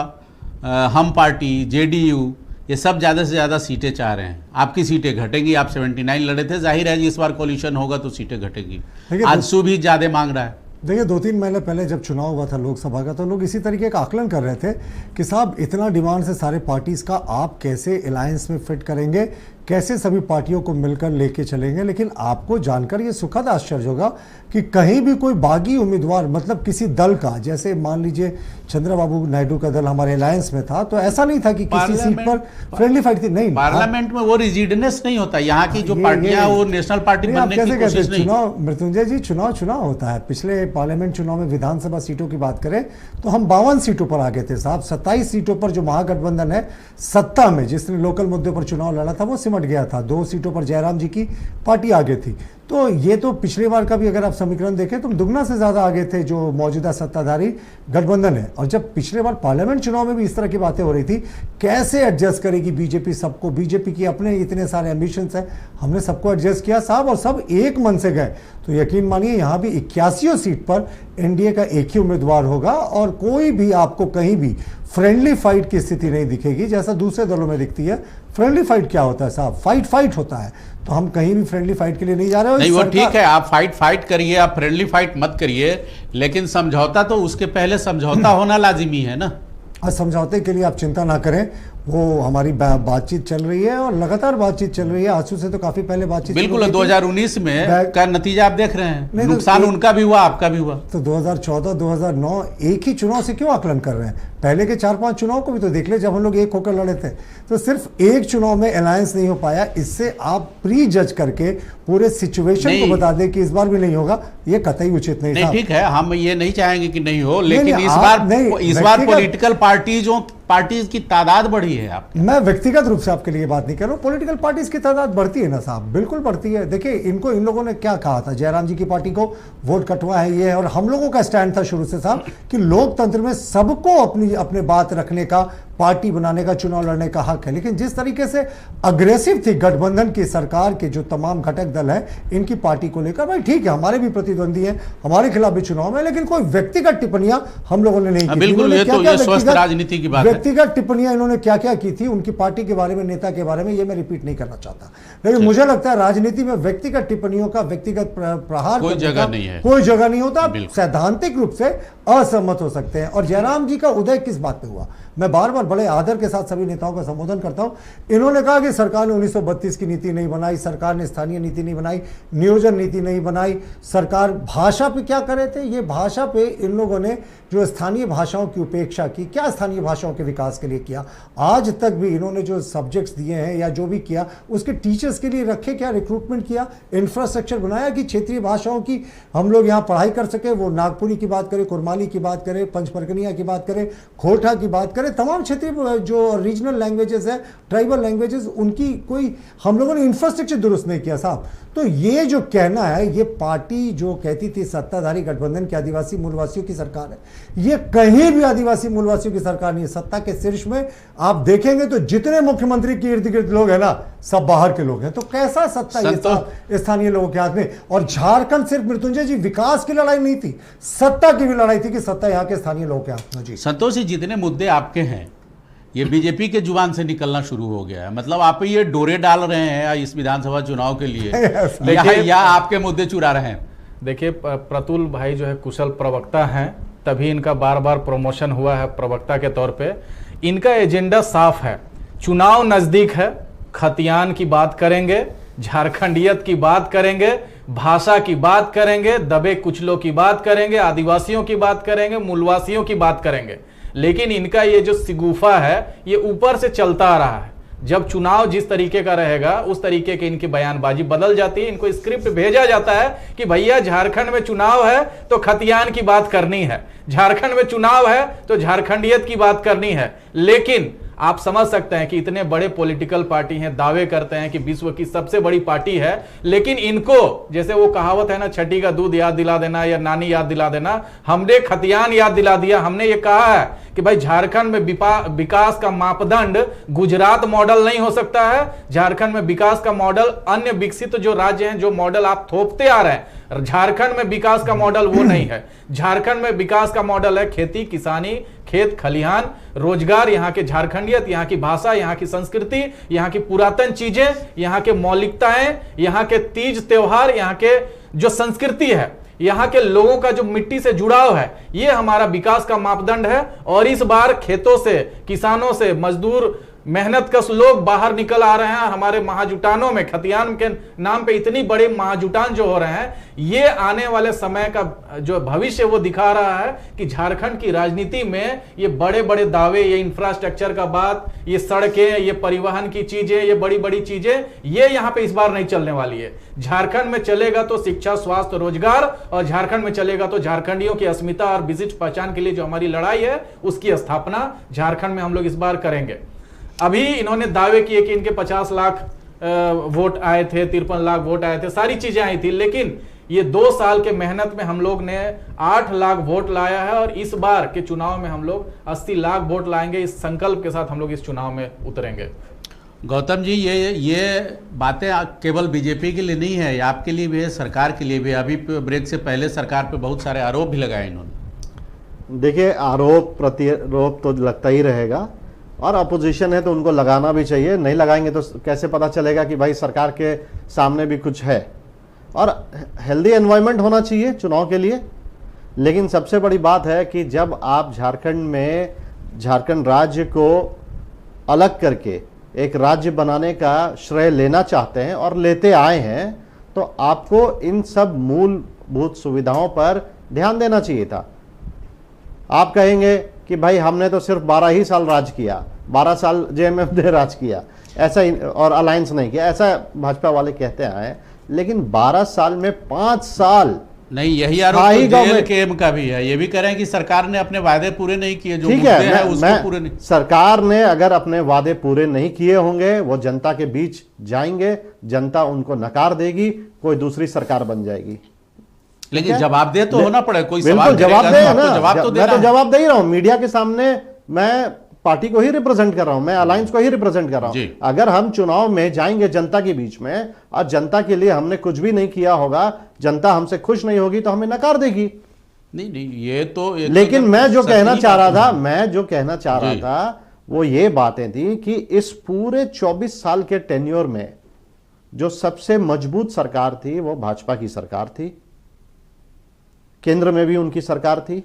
[SPEAKER 1] हम पार्टी, जेडीयू, ये सब ज़्यादा से ज़्यादा सीटें चाह रहे हैं। आपकी सीटें घटेंगी, आप 79 लड़े थे, जाहिर है जी इस बार कोलिशन होगा तो सीटें घटेंगी। आजसू भी ज़्यादा मांग रहा है।
[SPEAKER 3] देखिए 2-3 महीने पहले जब चुनाव हुआ था लोकसभा का, तो लोग इसी तरीके का आकलन कर रहे थे कि साहब इतना डिमांड से सारे पार्टीज का, आप कैसे अलायंस में फिट करेंगे, कैसे सभी पार्टियों को मिलकर लेके चलेंगे। लेकिन आपको जानकर ये सुखद आश्चर्य होगा कि कहीं भी कोई बागी उम्मीदवार, मतलब किसी दल का, जैसे मान लीजिए चंद्रबाबू नायडू का दल हमारे अलायंस में था, तो ऐसा नहीं था कि किसी सीट पर फ्रेंडली फाइट थी। नहीं,
[SPEAKER 1] पार्लियामेंट में वो रिजिडनेस नहीं होता। यहाँ की जो पार्टियां वो नेशनल पार्टी बनने की कोशिश नहीं।
[SPEAKER 3] चुनाव, मृत्युंजय जी, चुनाव होता है। पिछले पार्लियामेंट चुनाव में विधानसभा सीटों की बात करें तो हम 52 सीटों पर आ गए थे साहब। 27 सीटों पर जो महागठबंधन है सत्ता में, जिसने लोकल मुद्दों पर चुनाव लड़ा था, वो सिमट गया था। 2 सीटों पर जयराम जी की पार्टी आगे थी। तो ये तो पिछली बार का भी अगर आप समीकरण देखें तो दुगना से ज्यादा आगे थे जो मौजूदा सत्ताधारी गठबंधन है। और जब पिछले बार पार्लियामेंट चुनाव में भी इस तरह की बातें हो रही थी, कैसे एडजस्ट करेगी बीजेपी सबको, बीजेपी की अपने इतने सारे एम्बिशंस हैं, हमने सबको एडजस्ट किया साहब और सब एक मन से गए। तो यकीन मानिए यहाँ भी 81 सीट पर एनडीए का एक ही उम्मीदवार होगा और कोई भी आपको कहीं भी फ्रेंडली फाइट की स्थिति नहीं दिखेगी जैसा दूसरे दलों में दिखती है। फ्रेंडली फाइट क्या होता है साहब? फाइट होता है। तो हम कहीं भी फ्रेंडली फाइट के लिए नहीं जा रहे हो।
[SPEAKER 1] नहीं, वो ठीक है, आप फाइट करिए, आप फ्रेंडली फाइट मत करिए, लेकिन समझौता तो उसके पहले समझौता होना लाजिमी है ना।
[SPEAKER 3] समझौते के लिए आप चिंता ना करें, वो हमारी बातचीत चल रही है और लगातार बातचीत चल रही है। आजसू से तो काफी पहले बातचीत
[SPEAKER 1] बिल्कुल। 2019 में का नतीजा आप देख रहे हैं, नुकसान उनका भी हुआ, आपका भी हुआ।
[SPEAKER 3] तो 2014, 2009 एक ही चुनाव से क्यों आकलन कर रहे हैं? पहले के 4-5 चुनाव को भी तो देख ले, जब हम लोग एक होकर लड़े थे। तो सिर्फ एक चुनाव में अलायंस नहीं हो पाया, इससे आप प्री जज करके पूरे सिचुएशन को बता दें कि इस बार भी नहीं होगा, ये कतई उचित नहीं।
[SPEAKER 1] ठीक है, हम ये नहीं चाहेंगे कि नहीं हो, लेकिन इस बार पॉलिटिकल पार्टीज की तादाद बढ़ी है आप।
[SPEAKER 3] मैं व्यक्तिगत रूप से आपके लिए बात नहीं कर रहा हूं, पॉलिटिकल पार्टीज की तादाद बढ़ती है ना साहब, बिल्कुल बढ़ती है। देखिए इनको, इन लोगों ने क्या कहा था, जयराम जी की पार्टी को वोट कटवा है ये है, और हम लोगों का स्टैंड था शुरू से साहब कि लोकतंत्र में सबको अपने बात रखने का, पार्टी बनाने का, चुनाव लड़ने का हक है। लेकिन जिस तरीके से अग्रेसिव थी गठबंधन की सरकार के जो तमाम घटक दल है इनकी पार्टी को लेकर, भाई ठीक है हमारे भी प्रतिद्वंदी हैं, हमारे खिलाफ भी चुनाव में, लेकिन कोई व्यक्तिगत टिप्पणियां हम लोगों ने नहीं की।
[SPEAKER 1] बिल्कुल, ये तो स्वस्थ राजनीति की बात है।
[SPEAKER 3] व्यक्तिगत टिप्पणियां इन्होंने क्या क्या की थी उनकी पार्टी के बारे में, नेता के बारे में, ये मैं रिपीट नहीं करना चाहता, लेकिन मुझे लगता है राजनीति में व्यक्तिगत टिप्पणियों का, व्यक्तिगत प्रहार
[SPEAKER 1] कोई जगह नहीं है,
[SPEAKER 3] कोई जगह नहीं होता। सैद्धांतिक रूप से असहमत हो सकते हैं। और जयराम जी का उदय किस बात पे हुआ, मैं बार बार बड़े आदर के साथ सभी नेताओं का संबोधन करता हूं। इन्होंने कहा कि सरकार ने 1932 की नीति नहीं बनाई, सरकार ने स्थानीय नीति नहीं बनाई, नियोजन नीति नहीं बनाई, सरकार भाषा पे क्या कर रहे थे, ये भाषा पे इन लोगों ने जो स्थानीय भाषाओं की उपेक्षा की, क्या स्थानीय भाषाओं के विकास के लिए किया? आज तक भी इन्होंने जो सब्जेक्ट्स दिए हैं या जो भी किया उसके टीचर्स के लिए रखे, क्या रिक्रूटमेंट किया, इंफ्रास्ट्रक्चर बनाया कि क्षेत्रीय भाषाओं की हम लोग यहाँ पढ़ाई कर सके? वो नागपुरी की बात करें, कुरमाली की बात करें, पंचपरगनिया की बात करें, खोरठा की बात करें, तमाम क्षेत्रीय जो रीजनल लैंग्वेजेस है, ट्राइबल लैंग्वेजेस, उनकी कोई हम लोगों ने इंफ्रास्ट्रक्चर दुरुस्त नहीं किया साहब। तो ये जो कहना है, ये पार्टी जो कहती थी सत्ताधारी गठबंधन की आदिवासी मूलवासियों की सरकार है, ये कहीं भी आदिवासी मूलवासियों की सरकार नहीं है। सत्ता के शीर्ष में आप देखेंगे तो जितने मुख्यमंत्री के इर्द गिर्द लोग हैं ना, सब बाहर के लोग हैं। तो कैसा सत्ता ये स्थानीय लोगों के हाथ में? और झारखंड सिर्फ मृत्युंजय जी विकास की लड़ाई नहीं थी, सत्ता की भी लड़ाई थी कि सत्ता यहाँ के स्थानीय लोगों के हाथ में। जी
[SPEAKER 1] संतोष जी, जितने मुद्दे आपके हैं ये बीजेपी के जुबान से निकलना शुरू हो गया है, मतलब आप ये डोरे डाल रहे हैं इस विधानसभा चुनाव के लिए या आपके मुद्दे चुरा रहे हैं?
[SPEAKER 2] देखिए, प्रतुल भाई जो है कुशल प्रवक्ता हैं, तभी इनका बार बार प्रमोशन हुआ है प्रवक्ता के तौर पे। इनका एजेंडा साफ है, चुनाव नजदीक है, खतियान की बात करेंगे, झारखंडियत की बात करेंगे, भाषा की बात करेंगे, दबे कुचलों की बात करेंगे, आदिवासियों की बात करेंगे, मूलवासियों की बात करेंगे। लेकिन इनका ये जो सिगुफा है ये ऊपर से चलता आ रहा है। जब चुनाव जिस तरीके का रहेगा उस तरीके की इनकी बयानबाजी बदल जाती है। इनको स्क्रिप्ट भेजा जाता है कि भैया झारखंड में चुनाव है तो खतियान की बात करनी है, झारखंड में चुनाव है तो झारखंडियत की बात करनी है। लेकिन आप समझ सकते हैं कि इतने बड़े पॉलिटिकल पार्टी हैं, दावे करते हैं कि विश्व की सबसे बड़ी पार्टी है, लेकिन इनको जैसे वो कहावत है ना, छठी का दूध याद दिला देना या नानी याद दिला देना, हमने खतियान याद दिला दिया। हमने ये कहा है कि भाई झारखंड में विकास का मापदंड गुजरात मॉडल नहीं हो सकता है, झारखंड में विकास का मॉडल अन्य विकसित जो राज्य हैं जो मॉडल आप थोपते आ रहे हैं, झारखंड में विकास का मॉडल वो नहीं है। झारखंड में विकास का मॉडल है खेती किसानी, खेत खलिहान, रोजगार, यहाँ के झारखंडियत, यहाँ की भाषा, यहाँ की संस्कृति, यहाँ की पुरातन चीजें, यहाँ के मौलिकताएं, यहाँ के तीज त्योहार, यहाँ के जो संस्कृति है, यहाँ के लोगों का जो मिट्टी से जुड़ाव है, ये हमारा विकास का मापदंड है। और इस बार खेतों से, किसानों से, मजदूर मेहनत कश लोग बाहर निकल आ रहे हैं। हमारे महाजुटानों में, खतियान के नाम पे इतनी बड़ी महाजुटान जो हो रहे हैं, ये आने वाले समय का जो भविष्य वो दिखा रहा है कि झारखंड की राजनीति में ये बड़े बड़े दावे, ये इंफ्रास्ट्रक्चर का बात, ये सड़कें, ये परिवहन की चीजें, ये बड़ी बड़ी चीजें, ये यहाँ पे इस बार नहीं चलने वाली है। झारखंड में चलेगा तो शिक्षा, स्वास्थ्य, रोजगार, और झारखंड में चलेगा तो झारखंडियों की अस्मिता और विशिष्ट पहचान के लिए जो हमारी लड़ाई है उसकी स्थापना झारखंड में हम लोग इस बार करेंगे। अभी इन्होंने दावे किए कि इनके 50 लाख वोट आए थे, 53 लाख वोट आए थे, सारी चीजें आई थी, लेकिन ये 2 साल के मेहनत में हम लोग ने 8 लाख वोट लाया है और इस बार के चुनाव में हम लोग 80 लाख वोट लाएंगे। इस संकल्प के साथ हम लोग इस चुनाव में उतरेंगे।
[SPEAKER 1] गौतम जी, ये बातें केवल बीजेपी के लिए नहीं है, आपके लिए भी है, सरकार के लिए भी। अभी ब्रेक से पहले सरकार पे बहुत सारे आरोप भी लगाए इन्होंने।
[SPEAKER 4] देखिए, आरोप प्रत्यारोप तो लगता ही रहेगा और अपोजिशन है तो उनको लगाना भी चाहिए। नहीं लगाएंगे तो कैसे पता चलेगा कि भाई सरकार के सामने भी कुछ है। और हेल्दी एनवायरनमेंट होना चाहिए चुनाव के लिए। लेकिन सबसे बड़ी बात है कि जब आप झारखंड में झारखंड राज्य को अलग करके एक राज्य बनाने का श्रेय लेना चाहते हैं और लेते आए हैं, तो आपको इन सब मूलभूत सुविधाओं पर ध्यान देना चाहिए था। आप कहेंगे कि भाई हमने तो सिर्फ 12 ही साल राज किया, 12 साल जेएमएम ने राज किया, ऐसा और अलायंस नहीं किया, ऐसा भाजपा वाले कहते आए। लेकिन 12 साल में 5 साल
[SPEAKER 1] नहीं, यही आरोप तो JLKM का भी है। ये भी कह रहे हैं कि सरकार ने अपने वादे पूरे नहीं किए, जो
[SPEAKER 4] ठीक
[SPEAKER 1] मुद्दे हैं
[SPEAKER 4] है,
[SPEAKER 1] उसको पूरे नहीं।
[SPEAKER 4] सरकार ने अगर अपने वादे पूरे नहीं किए होंगे, वो जनता के बीच जाएंगे, जनता उनको नकार देगी, कोई दूसरी सरकार बन जाएगी।
[SPEAKER 1] लेकिन जवाबदेह तो होना पड़ेगा, कोई
[SPEAKER 4] बिल्कुल
[SPEAKER 1] सवाल
[SPEAKER 4] जवाब
[SPEAKER 1] करेगा
[SPEAKER 4] दे
[SPEAKER 1] तो
[SPEAKER 4] ना,
[SPEAKER 1] आपको जवाब तो
[SPEAKER 4] मैं
[SPEAKER 1] देना
[SPEAKER 4] तो
[SPEAKER 1] है।
[SPEAKER 4] जवाब दे ही रहा हूं मीडिया के सामने। मैं पार्टी को ही रिप्रेजेंट कर रहा हूं, मैं अलायंस को ही रिप्रेजेंट कर रहा हूं।
[SPEAKER 1] जी।
[SPEAKER 4] अगर हम चुनाव में जाएंगे जनता के बीच में और जनता के लिए हमने कुछ भी नहीं किया होगा, जनता हमसे खुश नहीं होगी तो हमें नकार देगी।
[SPEAKER 1] नहीं, ये तो
[SPEAKER 4] लेकिन मैं जो कहना चाह रहा था,
[SPEAKER 1] है।
[SPEAKER 4] मैं जो कहना चाह रहा
[SPEAKER 1] जी।
[SPEAKER 4] था वो ये बातें थी कि इस पूरे 24 साल के टेन्योर में जो सबसे मजबूत सरकार थी वो भाजपा की सरकार थी, केंद्र में भी उनकी सरकार थी।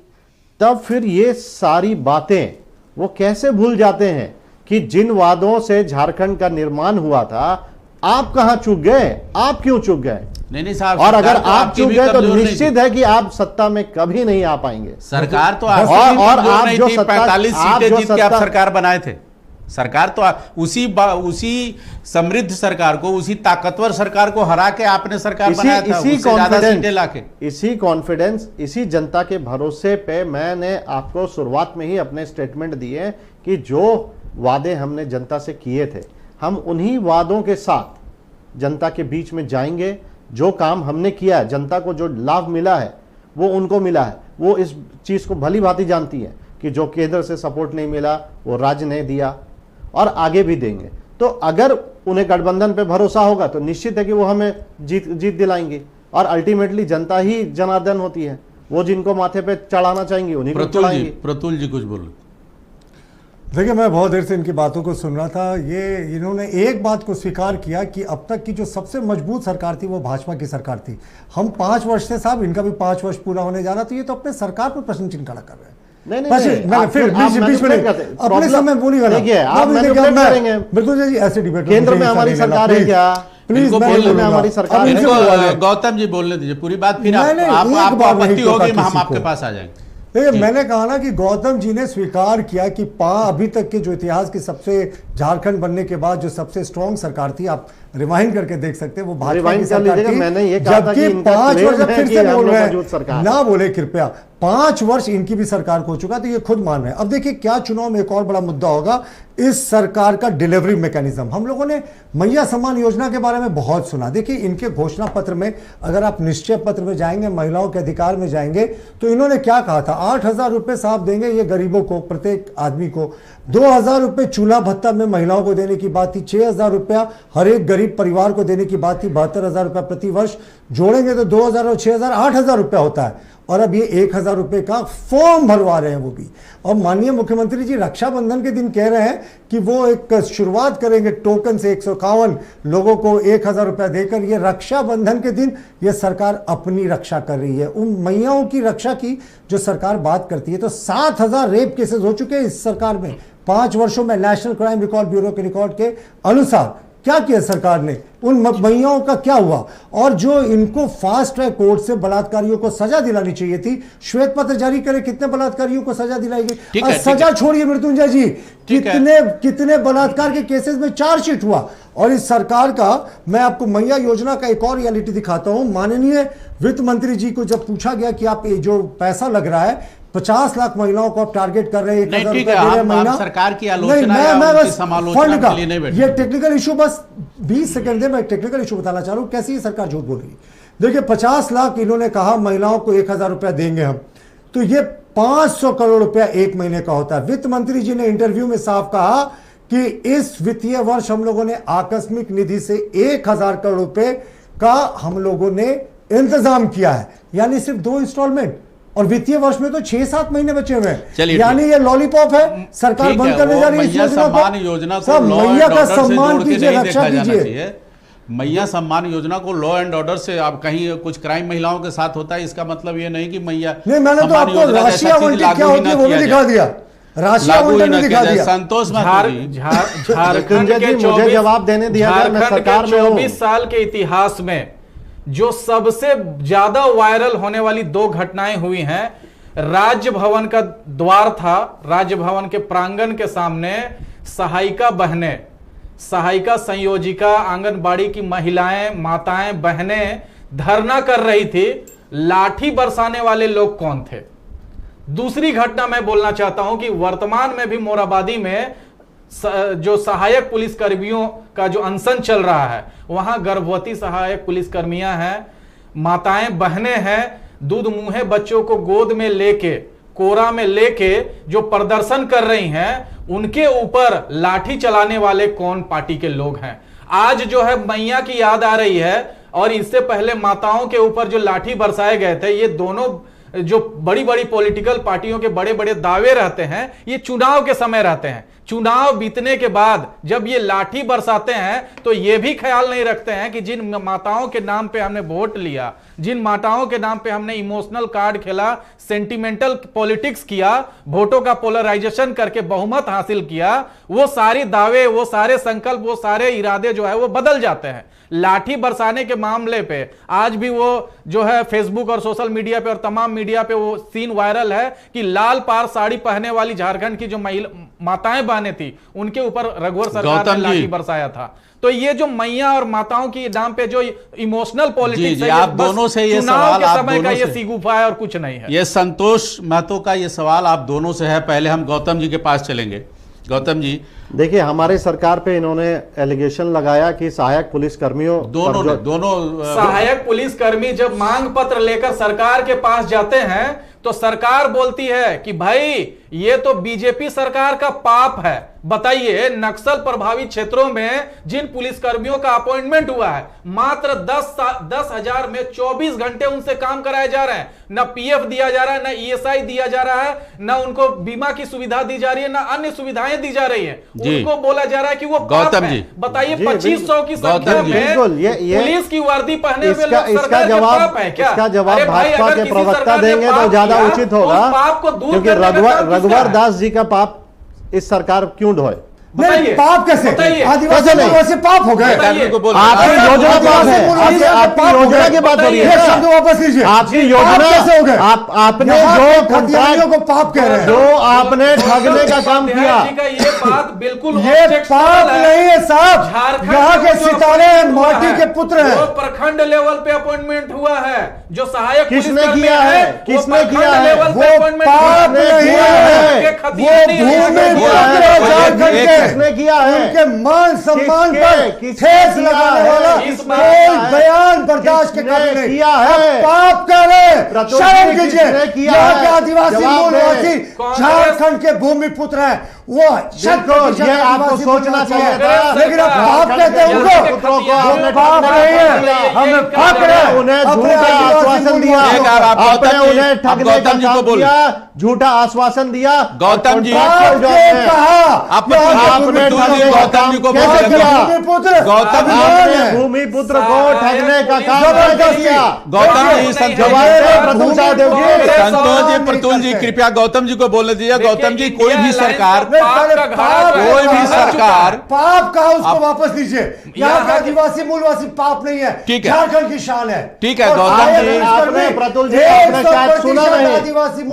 [SPEAKER 4] तब फिर ये सारी बातें वो कैसे भूल जाते हैं कि जिन वादों से झारखंड का निर्माण हुआ था, आप कहां चूक गए, आप क्यों चूक गए?
[SPEAKER 1] नहीं साहब,
[SPEAKER 4] और अगर
[SPEAKER 1] सरकार तो
[SPEAKER 4] आप
[SPEAKER 1] आपकी
[SPEAKER 4] चूक
[SPEAKER 1] भी
[SPEAKER 4] गए तो
[SPEAKER 1] कमजोर नहीं
[SPEAKER 4] निश्चित
[SPEAKER 1] थी।
[SPEAKER 4] है कि आप सत्ता में कभी नहीं आ पाएंगे।
[SPEAKER 1] सरकार तो
[SPEAKER 4] और
[SPEAKER 1] आपकी भी
[SPEAKER 4] आप
[SPEAKER 1] कमजोर नहीं
[SPEAKER 4] जो
[SPEAKER 1] थी,
[SPEAKER 4] सत्ता-
[SPEAKER 1] 45
[SPEAKER 4] आप
[SPEAKER 1] सीटें
[SPEAKER 4] जो
[SPEAKER 1] जीत के आप
[SPEAKER 4] सत्ता-
[SPEAKER 1] सरकार बनाए थे। सरकार तो उसी समृद्ध सरकार को, उसी ताकतवर सरकार को हरा के आपने सरकार बनाया था, उससे ज्यादा सीटें लाके।
[SPEAKER 4] इसी कॉन्फिडेंस, इसी जनता के भरोसे पे मैंने आपको शुरुआत में ही अपने स्टेटमेंट दिए कि जो वादे हमने जनता से किए थे, हम उन्हीं वादों के साथ जनता के बीच में जाएंगे। जो काम हमने किया है, जनता को जो लाभ मिला है वो उनको मिला है। वो इस चीज को भली भांति जानती है कि जो केंद्र से सपोर्ट नहीं मिला वो राज्य ने दिया और आगे भी देंगे। तो अगर उन्हें गठबंधन पे भरोसा होगा तो निश्चित है कि वो हमें जीत दिलाएंगे। और अल्टीमेटली जनता ही जनार्दन होती है, वो जिनको माथे पे चढ़ाना चाहेंगे उन्हीं को चढ़ाएंगे।
[SPEAKER 1] प्रतुल जी कुछ बोलो।
[SPEAKER 3] देखिए, मैं बहुत देर से इनकी बातों को सुन रहा था। ये इन्होंने एक बात को स्वीकार किया कि अब तक की जो सबसे मजबूत सरकार थी वो भाजपा की सरकार थी। हम 5 वर्ष से, साहब इनका भी 5 वर्ष पूरा होने जा रहा, तो ये तो अपने सरकार पर प्रश्न चिन्ह खड़ा कर रहे हैं। फिर बीच में अपने समय बोलिएगा ना, बिल्कुल जी, ऐसे डिबेट
[SPEAKER 4] केंद्र में हमारी सरकार है क्या?
[SPEAKER 3] प्लीज,
[SPEAKER 1] बोलने
[SPEAKER 4] में हमारी सरकार
[SPEAKER 1] है। गौतम जी बोलने दीजिए पूरी बात, फिर आपको आपत्ति होगी हम आपके पास आ जाएंगे।
[SPEAKER 3] देखिए, मैंने कहा ना कि गौतम जी ने स्वीकार किया कि अभी तक के जो इतिहास की सबसे, झारखंड बनने के बाद जो सबसे स्ट्रॉन्ग सरकार थी, आप रिवाइंड करके देख सकते हैं, वो भाजपा की सरकार थी।
[SPEAKER 4] मैंने ये कहा था कि
[SPEAKER 3] जबकि 5 वर्ष फिर से बोल रहे
[SPEAKER 4] हैं,
[SPEAKER 3] ना बोले कृपया, 5 वर्ष इनकी भी सरकार हो चुका, तो ये खुद मान रहे हैं। अब देखिए, क्या चुनाव में एक और बड़ा मुद्दा होगा इस सरकार का डिलीवरी मैकेनिज्म। हम लोगों ने मैया सम्मान योजना के बारे में बहुत सुना। देखिए, इनके घोषणा पत्र में, अगर आप निश्चय पत्र में जाएंगे, महिलाओं के अधिकार में जाएंगे, तो इन्होंने क्या कहा था, 8,000 रुपए साहब देंगे ये गरीबों को, प्रत्येक आदमी को। 2,000 रुपए चूल्हा भत्ता में महिलाओं को देने की बात थी। 6,000 रुपया हर एक गरीब परिवार को देने की बात थी। 72,000 रुपया प्रति वर्ष जोड़ेंगे तो 2,000 और 6,000 8,000 रुपया होता है। और अब ये 1,000 रुपए का फॉर्म भरवा रहे हैं वो भी। और माननीय मुख्यमंत्री जी रक्षाबंधन के दिन कह रहे हैं कि वो एक शुरुआत करेंगे टोकन से, 151 लोगों को 1,000 रुपया देकर। ये रक्षाबंधन के दिन ये सरकार अपनी रक्षा कर रही है। उन मैयाओं की रक्षा की जो सरकार बात करती है, तो 7,000 रेप केसेस हो चुके हैं इस सरकार में 5 वर्षों में। नेशनल क्राइम रिकॉर्ड ब्यूरो के रिकॉर्ड के अनुसार क्या किया सरकार ने, उन मैयाओं का क्या हुआ? और जो इनको फास्ट ट्रैक कोर्ट से बलात्कारियों को सजा दिलानी चाहिए थी, श्वेत पत्र जारी करे, कितने बलात्कारियों को सजा दिलाई गई? और सजा छोड़िए मृत्युंजय जी, कितने बलात्कार के केसेस में चार्जशीट हुआ? और इस सरकार का, मैं आपको मैया योजना का एक और रियलिटी दिखाता हूं। माननीय वित्त मंत्री जी को जब पूछा गया कि आप जो पैसा लग रहा है, 50 लाख महिलाओं को आप टारगेट कर रहे हैं, 1,000 रुपए दे रहे हैं महीना।
[SPEAKER 1] सरकार की आलोचना या उनकी समालोचना के लिए नहीं बैठे।
[SPEAKER 3] ये टेक्निकल इशू, बस 20 सेकंड दे, मैं टेक्निकल इशू बताना चाह रहा हूं, कैसे ये सरकार झूठ बोल रही है। देखिए, 50 लाख इन्होंने कहा महिलाओं को 1,000 रुपया देंगे हम, तो ये 500 करोड़ रुपया एक महीने का होता है। वित्त मंत्री जी ने इंटरव्यू में साफ कहा कि इस वित्तीय वर्ष हम लोगों ने आकस्मिक निधि से 1,000 करोड़ रुपए का हम लोगों ने इंतजाम किया है, यानी सिर्फ 2 इंस्टॉलमेंट। और वित्तीय वर्ष में तो 6-7 महीने बचे हुए हैं, यानी ये लॉलीपॉप है। सरकार बंद करने जा रही है इस योजना को। मैया का सम्मान कीजिए, रक्षा कीजिए।
[SPEAKER 1] मैया सम्मान योजना को लॉ एंड ऑर्डर से, आप कहीं कुछ क्राइम महिलाओं के साथ होता है, इसका मतलब ये नहीं कि मैया
[SPEAKER 3] नहीं। मैंने तो आपको राशि आवंटित क्या होती है वो भी दिखा दिया, राशि आवंटन भी दिखा दिया।
[SPEAKER 1] संतोष
[SPEAKER 2] झारखंड के
[SPEAKER 4] मुझे जवाब देने दिया, मैं सरकार में
[SPEAKER 2] 24 साल के इतिहास में जो सबसे ज्यादा वायरल होने वाली 2 घटनाएं हुई हैं, राजभवन का द्वार था, राजभवन के प्रांगण के सामने सहायिका बहनें, सहायिका संयोजिका, आंगनबाड़ी की महिलाएं, माताएं, बहनें धरना कर रही थी, लाठी बरसाने वाले लोग कौन थे? दूसरी घटना मैं बोलना चाहता हूं कि वर्तमान में भी मोराबादी में जो सहायक पुलिस कर्मियों का जो अनशन चल रहा है, वहां गर्भवती सहायक पुलिस कर्मियां हैं, माताएं बहनें हैं, दूध मुंहे बच्चों को गोद में लेके, कोरा में लेके जो प्रदर्शन कर रही हैं, उनके ऊपर लाठी चलाने वाले कौन पार्टी के लोग हैं? आज जो है मैया की याद आ रही है, और इससे पहले माताओं के ऊपर जो लाठी बरसाए गए थे, ये दोनों जो बड़ी बड़ी पॉलिटिकल पार्टियों के बड़े बड़े दावे रहते हैं, ये चुनाव के समय रहते हैं। चुनाव बीतने के बाद जब ये लाठी बरसाते हैं तो ये भी ख्याल नहीं रखते हैं कि जिन माताओं के नाम पे हमने वोट लिया, जिन माताओं के नाम पे हमने इमोशनल कार्ड खेला, सेंटिमेंटल पॉलिटिक्स किया, वोटों का पोलराइजेशन करके बहुमत हासिल किया, वो सारे दावे, वो सारे संकल्प, वो सारे इरादे जो है वो बदल जाते हैं। लाठी बरसाने के मामले पे आज भी वो जो है फेसबुक और सोशल मीडिया पे और तमाम मीडिया पे वो सीन वायरल है कि लाल पार साड़ी पहने वाली झारखंड की जो माताएं बहनें थी, उनके ऊपर रघुवर सरकार ने लाठी बरसाया था। तो ये जो मैया और माताओं की नाम पे जो इमोशनल पॉलिटिक्स है,
[SPEAKER 1] आप दोनों से ये
[SPEAKER 2] सवाल
[SPEAKER 1] आप
[SPEAKER 2] समय का ये सीगुफा है और कुछ नहीं है।
[SPEAKER 1] ये संतोष महतो का ये सवाल आप दोनों से है। पहले हम गौतम जी के पास चलेंगे। गौतम जी,
[SPEAKER 4] देखिए, हमारी सरकार पे इन्होंने एलिगेशन लगाया कि सहायक पुलिस कर्मियों
[SPEAKER 1] दोनों
[SPEAKER 2] सहायक पुलिसकर्मी जब मांग पत्र लेकर सरकार के पास जाते हैं तो सरकार बोलती है कि भाई ये तो बीजेपी सरकार का पाप है। बताइए, नक्सल प्रभावित क्षेत्रों में जिन पुलिसकर्मियों का अपॉइंटमेंट हुआ है, मात्र 10,000 में 24 घंटे उनसे काम कराए जा रहे हैं। न पीएफ दिया जा रहा है, न ईएसआई दिया जा रहा है, न उनको बीमा की सुविधा दी जा रही है, न अन्य सुविधाएं दी जा रही है। उनको बोला जा रहा है कि वो
[SPEAKER 1] गौतम जी,
[SPEAKER 2] बताइए 2500 की संख्या में पुलिस की वर्दी पहने हुए लोग
[SPEAKER 4] इसका
[SPEAKER 2] सरकार के पाप है क्या?
[SPEAKER 4] इसका जवाब भाजपा के प्रवक्ता देंगे तो ज्यादा उचित होगा, क्योंकि रघुवर दास जी का पाप इस सरकार क्यों ढोए?
[SPEAKER 3] नहीं, पाप कैसे? आदिवासी वैसे पाप हो गए।
[SPEAKER 4] आपकी योजना पाप है, आपकी योजना की बात हो रही है।
[SPEAKER 3] शब्द वापस लीजिए।
[SPEAKER 4] आपकी योजना
[SPEAKER 3] कैसे हो गए?
[SPEAKER 4] आपने जो
[SPEAKER 3] खतियानियों को पाप कह रहे हैं,
[SPEAKER 4] जो आपने ठगने का काम किया,
[SPEAKER 2] ये बात बिल्कुल
[SPEAKER 3] ये पाप नहीं है साहब। यहाँ के सितारे हैं, माटी के पुत्र हैं।
[SPEAKER 2] प्रखंड लेवल पे अपॉइंटमेंट हुआ है, जो सहायक
[SPEAKER 4] किसने किया है? किसने किया है?
[SPEAKER 3] वो पाप नहीं है, वो भूमि
[SPEAKER 4] किसने किया है?
[SPEAKER 3] उनके मान सम्मान पर ठेस लगाने वाला कोई बयान बर्दाश्त के काबिल नहीं
[SPEAKER 4] किया है।
[SPEAKER 3] पाप कह रहे, शर्म कीजिए। यहाँ के आदिवासी मूलवासी झारखंड के भूमि पुत्र हैं, वो
[SPEAKER 4] ये आपको सोचना चाहिए था,
[SPEAKER 3] लेकिन आप पाप कहते हैं उनको। पाप नहीं है, हमें पाप है।
[SPEAKER 4] उन्हें झूठा आश्वासन दिया, आपने उन्हें ठगने का काम किया, झूठा आश्वासन दिया।
[SPEAKER 1] गौतम जी,
[SPEAKER 4] आपने गौतम जी को
[SPEAKER 1] कैसे किया?
[SPEAKER 4] गौतम भूमि पुत्र को ठगने का काम किया।
[SPEAKER 1] गौतम जी,
[SPEAKER 3] संतोष
[SPEAKER 1] जी, प्रतुल जी, कृपया गौतम जी को बोलने दीजिए। गौतम जी, कोई भी सरकार
[SPEAKER 3] पाप कहा, उसको वापस लीजिए। यहाँ का आदिवासी मूलवासी पाप नहीं है,
[SPEAKER 1] ठीक है,
[SPEAKER 3] झारखंड की शान है।
[SPEAKER 1] ठीक है गौतम जी,
[SPEAKER 4] आपने प्रतुल जी आपने शायद सुना नहीं,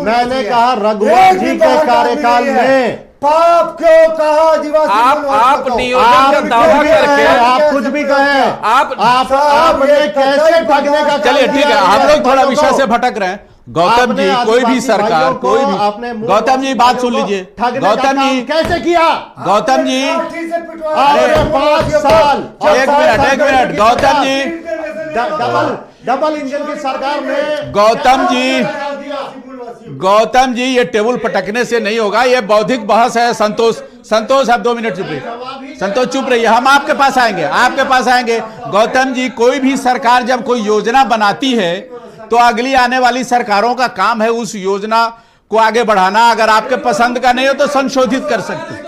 [SPEAKER 4] मैंने कहा रघुवर जी के कार्यकाल में
[SPEAKER 3] पाप क्यों कहा? आदिवासी
[SPEAKER 2] आप नियोजन का दावा करके
[SPEAKER 4] आप कुछ भी कहें, आपने कैसे ठगने का?
[SPEAKER 1] चलिए ठीक है, हम लोग थोड़ा विषय से भटक रहे हैं। गौतम जी, कोई भी सरकार, कोई भी, गौतम जी बात सुन लीजिए। गौतम जी
[SPEAKER 4] कैसे किया?
[SPEAKER 1] गौतम जी,
[SPEAKER 4] अरे 5 साल,
[SPEAKER 1] एक minute, Gautam ji,
[SPEAKER 4] double engine की सरकार में
[SPEAKER 1] गौतम जी, ये टेबल पटकने से नहीं होगा, ये बौद्धिक बहस है। संतोष आप 2 मिनट चुप रहिए। संतोष चुप रहिए, हम आपके पास आएंगे। गौतम जी, कोई भी सरकार जब कोई योजना बनाती है तो अगली आने वाली सरकारों का काम है उस योजना को आगे बढ़ाना। अगर आपके पसंद का नहीं हो तो संशोधित कर सकते हैं।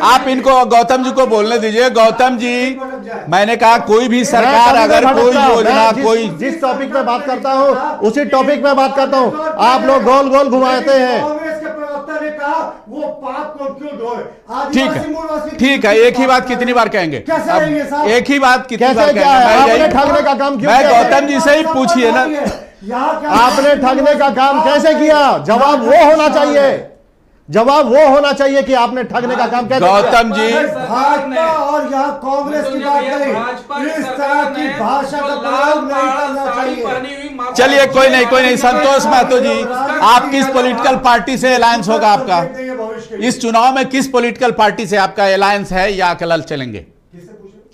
[SPEAKER 1] आप इनको गौतम जी को बोलने दीजिए। गौतम जी, मैंने कहा कोई भी सरकार अगर कोई योजना, कोई
[SPEAKER 4] जिस टॉपिक पे बात करता हूँ उसी टॉपिक पे बात करता हूँ, आप लोग गोल गोल घुमाते हैं।
[SPEAKER 3] वो पाप को क्यों ढोए?
[SPEAKER 1] ठीक है, एक ही बात कितनी बार कहेंगे? एक ही बात कितनी बार
[SPEAKER 4] कहेंगे? ठगने का काम क्यों?
[SPEAKER 1] मैं गौतम जी से ही पूछिए ना,
[SPEAKER 4] आपने ठगने का काम कैसे किया? जवाब वो होना चाहिए। जवाब वो होना चाहिए कि आपने ठगने का काम कैसे किया?
[SPEAKER 1] गौतम जी,
[SPEAKER 3] भाजपा और यहाँ कांग्रेस की बात करें, इस तरह की भाषा का प्रयोग नहीं करना चाहिए।
[SPEAKER 1] चलिए कोई नहीं, संतोष महतो जी, आप किस पॉलिटिकल पार्टी से अलायंस होगा आपका? इस चुनाव में किस पॉलिटिकल पार्टी से आपका अलायंस है या अकेला चलेंगे?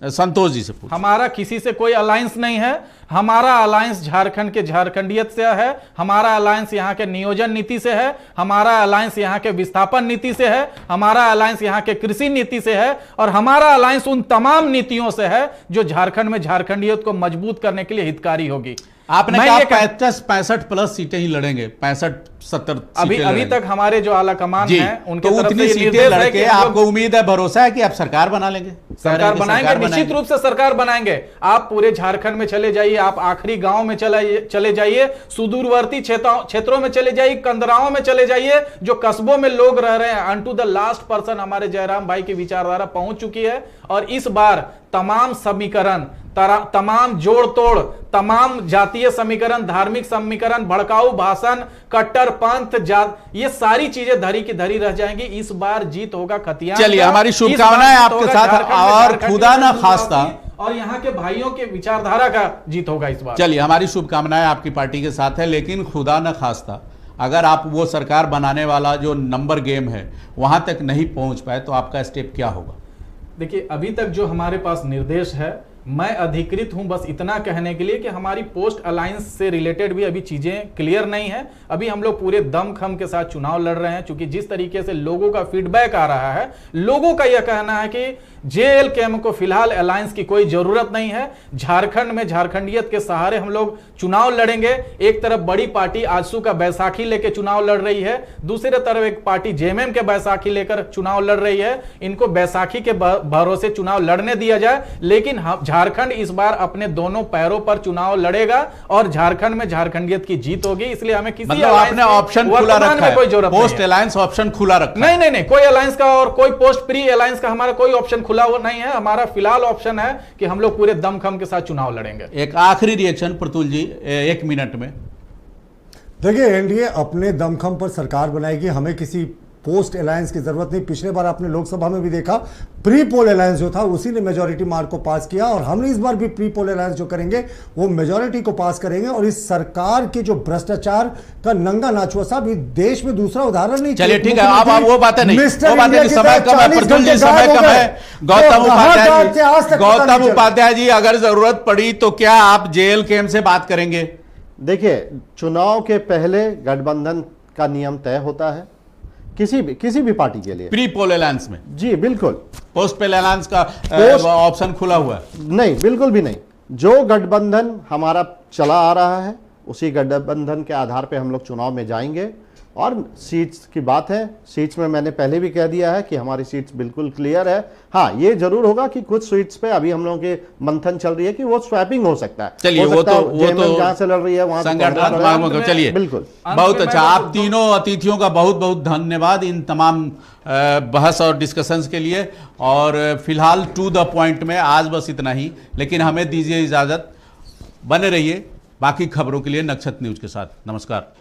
[SPEAKER 1] संतोष जी से पूछ।
[SPEAKER 2] हमारा किसी से कोई अलायंस नहीं है। हमारा अलायंस झारखंड के झारखंडियत से है, हमारा अलायंस यहाँ के नियोजन नीति से है, हमारा अलायंस यहाँ के विस्थापन नीति से है, हमारा अलायंस यहाँ के कृषि नीति से है, और हमारा अलायंस उन तमाम नीतियों से है जो झारखंड में झारखंडियत को मजबूत करने के लिए हितकारी होगी।
[SPEAKER 1] आपने कहा 65 प्लस सीटें ही लड़ेंगे, 65-70
[SPEAKER 2] अभी तक हमारे जो आला कमान है उनके
[SPEAKER 1] तो
[SPEAKER 2] तरफ
[SPEAKER 1] उतनी
[SPEAKER 2] से
[SPEAKER 1] सीटें लड़के आपको उम्मीद है, भरोसा है कि आप सरकार बना लेंगे?
[SPEAKER 2] सरकार बनाएंगे, निश्चित रूप से सरकार बनाएंगे। आप पूरे झारखंड में चले जाइए, आप आखिरी गांव में चले जाइए, सुदूरवर्ती क्षेत्रों में चले जाइए, कंदराओं में चले जाइए, जो कस्बों में लोग रह रहे हैं, अनटू द लास्ट पर्सन हमारे जयराम भाई की विचारधारा पहुंच चुकी है। और इस बार तमाम समीकरण, तमाम जोड़ तोड़, तमाम जातीय समीकरण, धार्मिक समीकरण, भड़काऊ भाषण, कट्टर पंथ, ये सारी चीजें धरी की धरी रह जाएंगी। इस बार जीत होगा खतियान।
[SPEAKER 1] चलिए, हमारी शुभकामनाएं आपके साथ, और खुदा न खास्ता
[SPEAKER 2] और यहाँ के भाइयों के विचारधारा का जीत होगा इस बार।
[SPEAKER 1] चलिए, हमारी शुभकामनाएं आपकी पार्टी के साथ है, लेकिन खुदा न खास्ता अगर आप वो सरकार बनाने वाला जो नंबर गेम है वहां तक नहीं पहुंच पाए तो आपका स्टेप क्या होगा?
[SPEAKER 2] देखिए, अभी तक जो हमारे पास निर्देश है, मैं अधिकृत हूं बस इतना कहने के लिए कि हमारी पोस्ट अलायंस से रिलेटेड भी अभी चीजें क्लियर नहीं है। अभी हम लोग पूरे दमखम के साथ चुनाव लड़ रहे हैं, क्योंकि जिस तरीके से लोगों का फीडबैक आ रहा है, लोगों का यह कहना है कि JLKM को फिलहाल अलायंस की कोई जरूरत नहीं है। झारखंड में झारखंडियत के सहारे हम लोग चुनाव लड़ेंगे। एक तरफ बड़ी पार्टी आजसू का बैसाखी लेकर चुनाव लड़ रही है, दूसरी तरफ एक पार्टी JMM के बैसाखी लेकर चुनाव लड़ रही है। इनको बैसाखी के भरोसे चुनाव लड़ने दिया जाए, लेकिन झारखंड इस बार अपने दोनों पैरों पर चुनाव लड़ेगा और झारखंड में झारखंडियत की जीत होगी। इसलिए हमें किसी
[SPEAKER 1] आपने ऑप्शन खुला रखा है,
[SPEAKER 2] कोई जरूरत
[SPEAKER 1] पोस्ट अलायंस ऑप्शन खुला रखा है?
[SPEAKER 2] नहीं, कोई अलायंस का और कोई पोस्ट प्री अलायंस का हमारा कोई ऑप्शन खुला हुआ नहीं है। हमारा फिलहाल ऑप्शन है कि हम लोग पूरे दमखम के साथ चुनाव लड़ेंगे।
[SPEAKER 1] एक आखिरी रिएक्शन प्रतुल जी, 1 मिनट में।
[SPEAKER 3] देखिए, एनडीए अपने दमखम पर सरकार बनाएगी, हमें किसी पोस्ट अलायंस की जरूरत नहीं। पिछले बार आपने लोकसभा में भी देखा, प्री पोल अलायंस जो था उसी ने मेजॉरिटी मार्क को पास किया, और हमने इस बार भी प्री पोल अलायंस जो करेंगे वो मेजॉरिटी को पास करेंगे। और इस सरकार के जो भ्रष्टाचार का नंगा नाच हुआ, साहब, देश में दूसरा उदाहरण नहीं।
[SPEAKER 1] चलिए ठीक है, आप वो बातें नहीं, वो बातें समय कम है, प्रतुल जी समय कम है। गौतम उपाध्याय जी, अगर जरूरत पड़ी तो क्या आप JLKM से बात करेंगे?
[SPEAKER 4] देखिए, चुनाव के पहले गठबंधन का नियम तय होता है किसी भी पार्टी के लिए।
[SPEAKER 1] प्री पोल अलायंस में?
[SPEAKER 4] जी बिल्कुल।
[SPEAKER 1] पोस्ट पोल अलायंस का ऑप्शन खुला हुआ है?
[SPEAKER 4] नहीं, बिल्कुल भी नहीं। जो गठबंधन हमारा चला आ रहा है उसी गठबंधन के आधार पे हम लोग चुनाव में जाएंगे। और सीट्स की बात है, सीट्स में मैंने पहले भी कह दिया है कि हमारी सीट्स बिल्कुल क्लियर है। हाँ, ये जरूर होगा कि कुछ सीट्स पे अभी हम लोगों के मंथन चल रही है कि वो स्वैपिंग हो सकता है।
[SPEAKER 1] चलिए, वो तो
[SPEAKER 4] जहां से लड़ रही है वहां
[SPEAKER 1] संगठन। चलिए,
[SPEAKER 4] बिल्कुल,
[SPEAKER 1] बहुत अच्छा। आप तीनों अतिथियों का बहुत बहुत धन्यवाद इन तमाम बहस और डिस्कशंस के लिए। और फिलहाल टू द पॉइंट में आज बस इतना ही, लेकिन हमें दीजिए इजाजत। बने रहिए बाकी खबरों के लिए नक्षत्र न्यूज के साथ। नमस्कार।